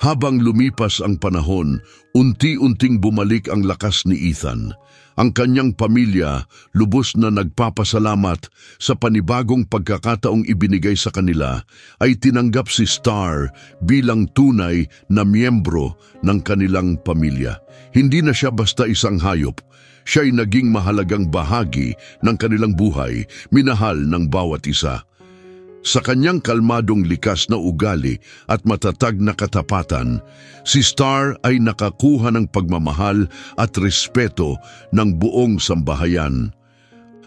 Habang lumipas ang panahon, unti-unting bumalik ang lakas ni Ethan. Ang kanyang pamilya lubos na nagpapasalamat sa panibagong pagkakataong ibinigay sa kanila ay tinanggap si Star bilang tunay na miyembro ng kanilang pamilya. Hindi na siya basta isang hayop. Siya'y naging mahalagang bahagi ng kanilang buhay, minahal ng bawat isa. Sa kanyang kalmadong likas na ugali at matatag na katapatan, si Star ay nakakuha ng pagmamahal at respeto ng buong sambahayan.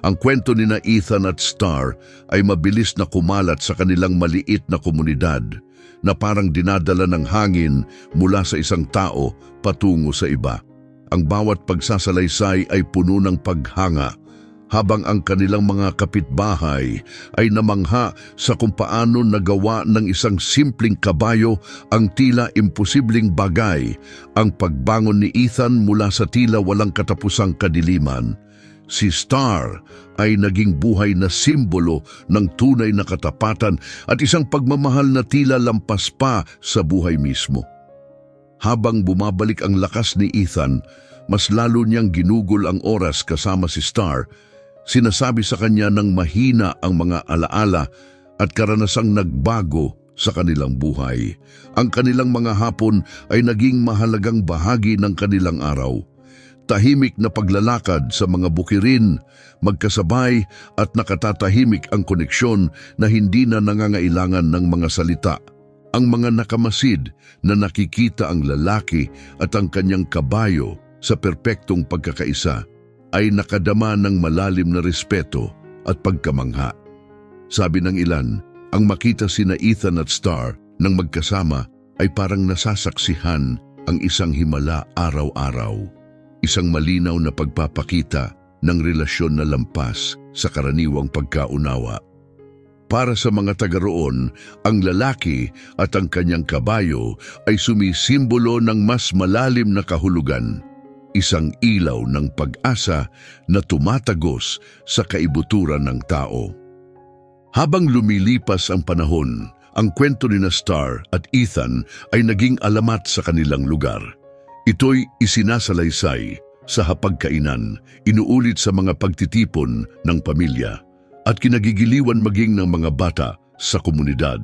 Ang kwento ni na Ethan at Star ay mabilis na kumalat sa kanilang maliit na komunidad na parang dinadala ng hangin mula sa isang tao patungo sa iba. Ang bawat pagsasalaysay ay puno ng paghanga, habang ang kanilang mga kapitbahay ay namangha sa kung paano nagawa ng isang simpleng kabayo ang tila imposibleng bagay, ang pagbangon ni Ethan mula sa tila walang katapusang kadiliman. Si Star ay naging buhay na simbolo ng tunay na katapatan at isang pagmamahal na tila lampas pa sa buhay mismo. Habang bumabalik ang lakas ni Ethan, mas lalo niyang ginugol ang oras kasama si Star. Sinasabi sa kanya ng mahina ang mga alaala at karanasang nagbago sa kanilang buhay. Ang kanilang mga hapon ay naging mahalagang bahagi ng kanilang araw. Tahimik na paglalakad sa mga bukirin, magkasabay at nakatatahimik ang koneksyon na hindi na nangangailangan ng mga salita. Ang mga nakamasid na nakikita ang lalaki at ang kanyang kabayo sa perpektong pagkakaisa ay nakadama ng malalim na respeto at pagkamangha. Sabi ng ilan, ang makita sina Ethan at Star nang magkasama ay parang nasasaksihan ang isang himala araw-araw. Isang malinaw na pagpapakita ng relasyon na lampas sa karaniwang pagkaunawa. Para sa mga taga roon, ang lalaki at ang kanyang kabayo ay sumisimbolo ng mas malalim na kahulugan. Isang ilaw ng pag-asa na tumatagos sa kaibuturan ng tao. Habang lumilipas ang panahon, ang kwento ni Star at Ethan ay naging alamat sa kanilang lugar. Ito'y isinasalaysay sa hapagkainan, inuulit sa mga pagtitipon ng pamilya, at kinagigiliwan maging ng mga bata sa komunidad.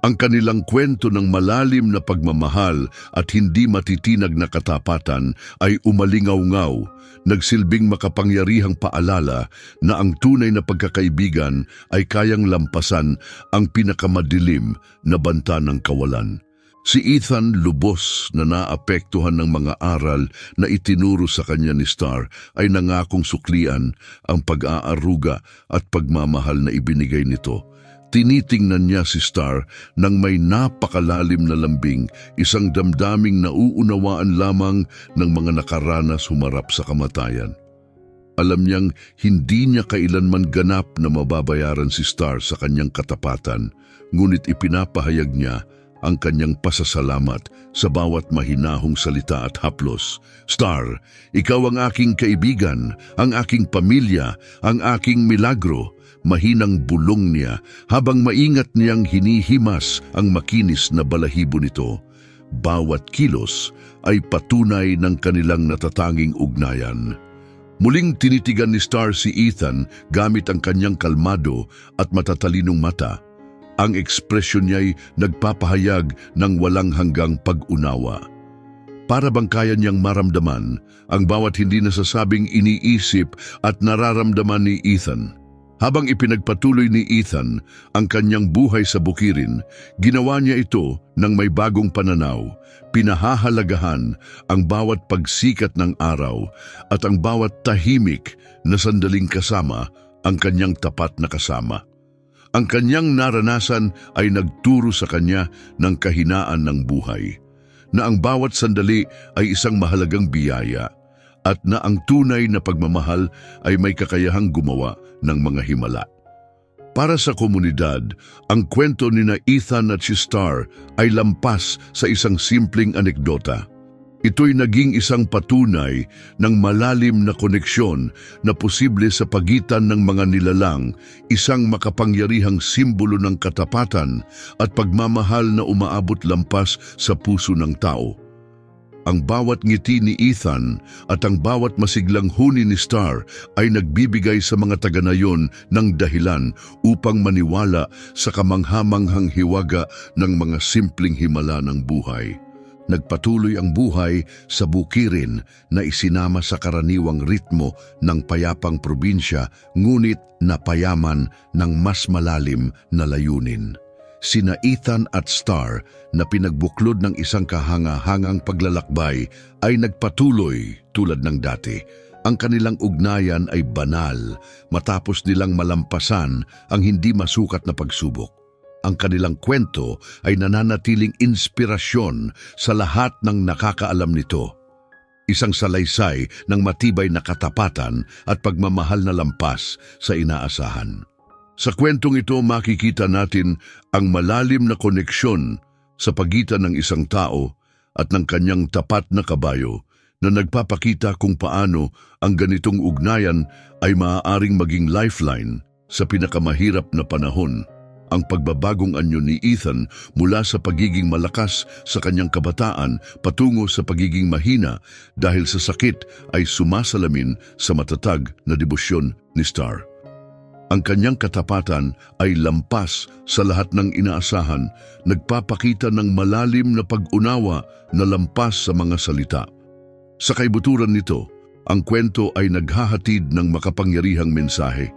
Ang kanilang kwento ng malalim na pagmamahal at hindi matitinag na katapatan ay umalingaw-ngaw, nagsilbing makapangyarihang paalala na ang tunay na pagkakaibigan ay kayang lampasan ang pinakamadilim na banta ng kawalan. Si Ethan, lubos na naapektuhan ng mga aral na itinuro sa kanya ni Star, ay nangakong suklian ang pag-aaruga at pagmamahal na ibinigay nito. Tinitingnan niya si Star nang may napakalalim na lambing, isang damdaming nauunawaan lamang ng mga nakaranas humarap sa kamatayan. Alam niyang hindi niya kailanman ganap na mababayaran si Star sa kanyang katapatan, ngunit ipinapahayag niya ang kanyang pasasalamat sa bawat mahinahong salita at haplos. Star, ikaw ang aking kaibigan, ang aking pamilya, ang aking milagro. Mahinang bulong niya habang maingat niyang hinihimas ang makinis na balahibo nito. Bawat kilos ay patunay ng kanilang natatanging ugnayan. Muling tinitigan ni Star si Ethan gamit ang kanyang kalmado at matatalinong mata. Ang ekspresyon niya'y nagpapahayag ng walang hanggang pag-unawa. Para bang kaya niyang maramdaman ang bawat hindi nasasabing iniisip at nararamdaman ni Ethan. Habang ipinagpatuloy ni Ethan ang kanyang buhay sa bukirin, ginawa niya ito ng may bagong pananaw. Pinahahalagahan ang bawat pagsikat ng araw at ang bawat tahimik na sandaling kasama ang kanyang tapat na kasama. Ang kanyang naranasan ay nagturo sa kanya ng kahinaan ng buhay, na ang bawat sandali ay isang mahalagang biyaya, at na ang tunay na pagmamahal ay may kakayahang gumawa ng mga himala. Para sa komunidad, ang kwento ni Ethan at si Star ay lampas sa isang simpleng anekdota. Ito'y naging isang patunay ng malalim na koneksyon na posible sa pagitan ng mga nilalang, isang makapangyarihang simbolo ng katapatan at pagmamahal na umaabot lampas sa puso ng tao. Ang bawat ngiti ni Ethan at ang bawat masiglang huni ni Star ay nagbibigay sa mga taga-nayon ng dahilan upang maniwala sa kamanghamanghang hiwaga ng mga simpleng himala ng buhay. Nagpatuloy ang buhay sa bukirin na isinama sa karaniwang ritmo ng payapang probinsya, ngunit napayaman ng mas malalim na layunin. Sina Ethan at Star na pinagbuklod ng isang kahanga-hangang paglalakbay ay nagpatuloy tulad ng dati. Ang kanilang ugnayan ay banal matapos nilang malampasan ang hindi masukat na pagsubok. Ang kanilang kwento ay nananatiling inspirasyon sa lahat ng nakakaalam nito. Isang salaysay ng matibay na katapatan at pagmamahal na lampas sa inaasahan. Sa kwentong ito makikita natin ang malalim na koneksyon sa pagitan ng isang tao at ng kanyang tapat na kabayo na nagpapakita kung paano ang ganitong ugnayan ay maaaring maging lifeline sa pinakamahirap na panahon. Ang pagbabagong anyo ni Ethan mula sa pagiging malakas sa kanyang kabataan patungo sa pagiging mahina dahil sa sakit ay sumasalamin sa matatag na debosyon ni Star. Ang kanyang katapatan ay lampas sa lahat ng inaasahan, nagpapakita ng malalim na pag-unawa na lampas sa mga salita. Sa kaibuturan nito, ang kwento ay naghahatid ng makapangyarihang mensahe.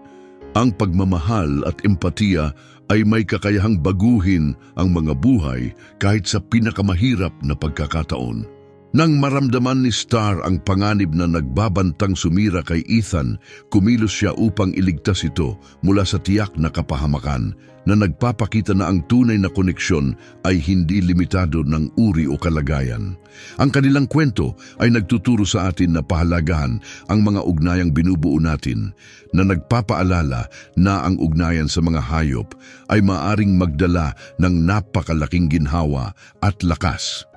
Ang pagmamahal at empatiya ay may kakayahang baguhin ang mga buhay kahit sa pinakamahirap na pagkakataon. Nang maramdaman ni Star ang panganib na nagbabantang sumira kay Ethan, kumilos siya upang iligtas ito mula sa tiyak na kapahamakan na nagpapakita na ang tunay na koneksyon ay hindi limitado ng uri o kalagayan. Ang kanilang kwento ay nagtuturo sa atin na pahalagahan ang mga ugnayang binubuo natin, na nagpapaalala na ang ugnayan sa mga hayop ay maaring magdala ng napakalaking ginhawa at lakas.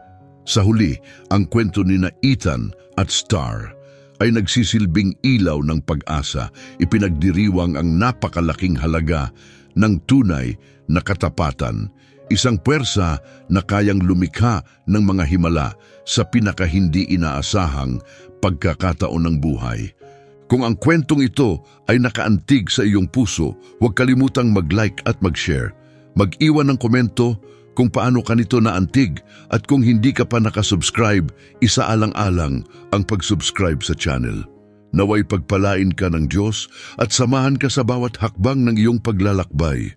Sa huli, ang kwento ni na Ethan at Star ay nagsisilbing ilaw ng pag-asa, ipinagdiriwang ang napakalaking halaga ng tunay na katapatan, isang puwersa na kayang lumikha ng mga himala sa pinakahindi inaasahang pagkakataon ng buhay. Kung ang kwentong ito ay nakaantig sa iyong puso, huwag kalimutang mag-like at mag-share. Mag-iwan ng komento kung paano ka nito naantig, at kung hindi ka pa nakasubscribe, isaalang-alang ang pag-subscribe sa channel. Naway pagpalain ka ng Diyos at samahan ka sa bawat hakbang ng iyong paglalakbay.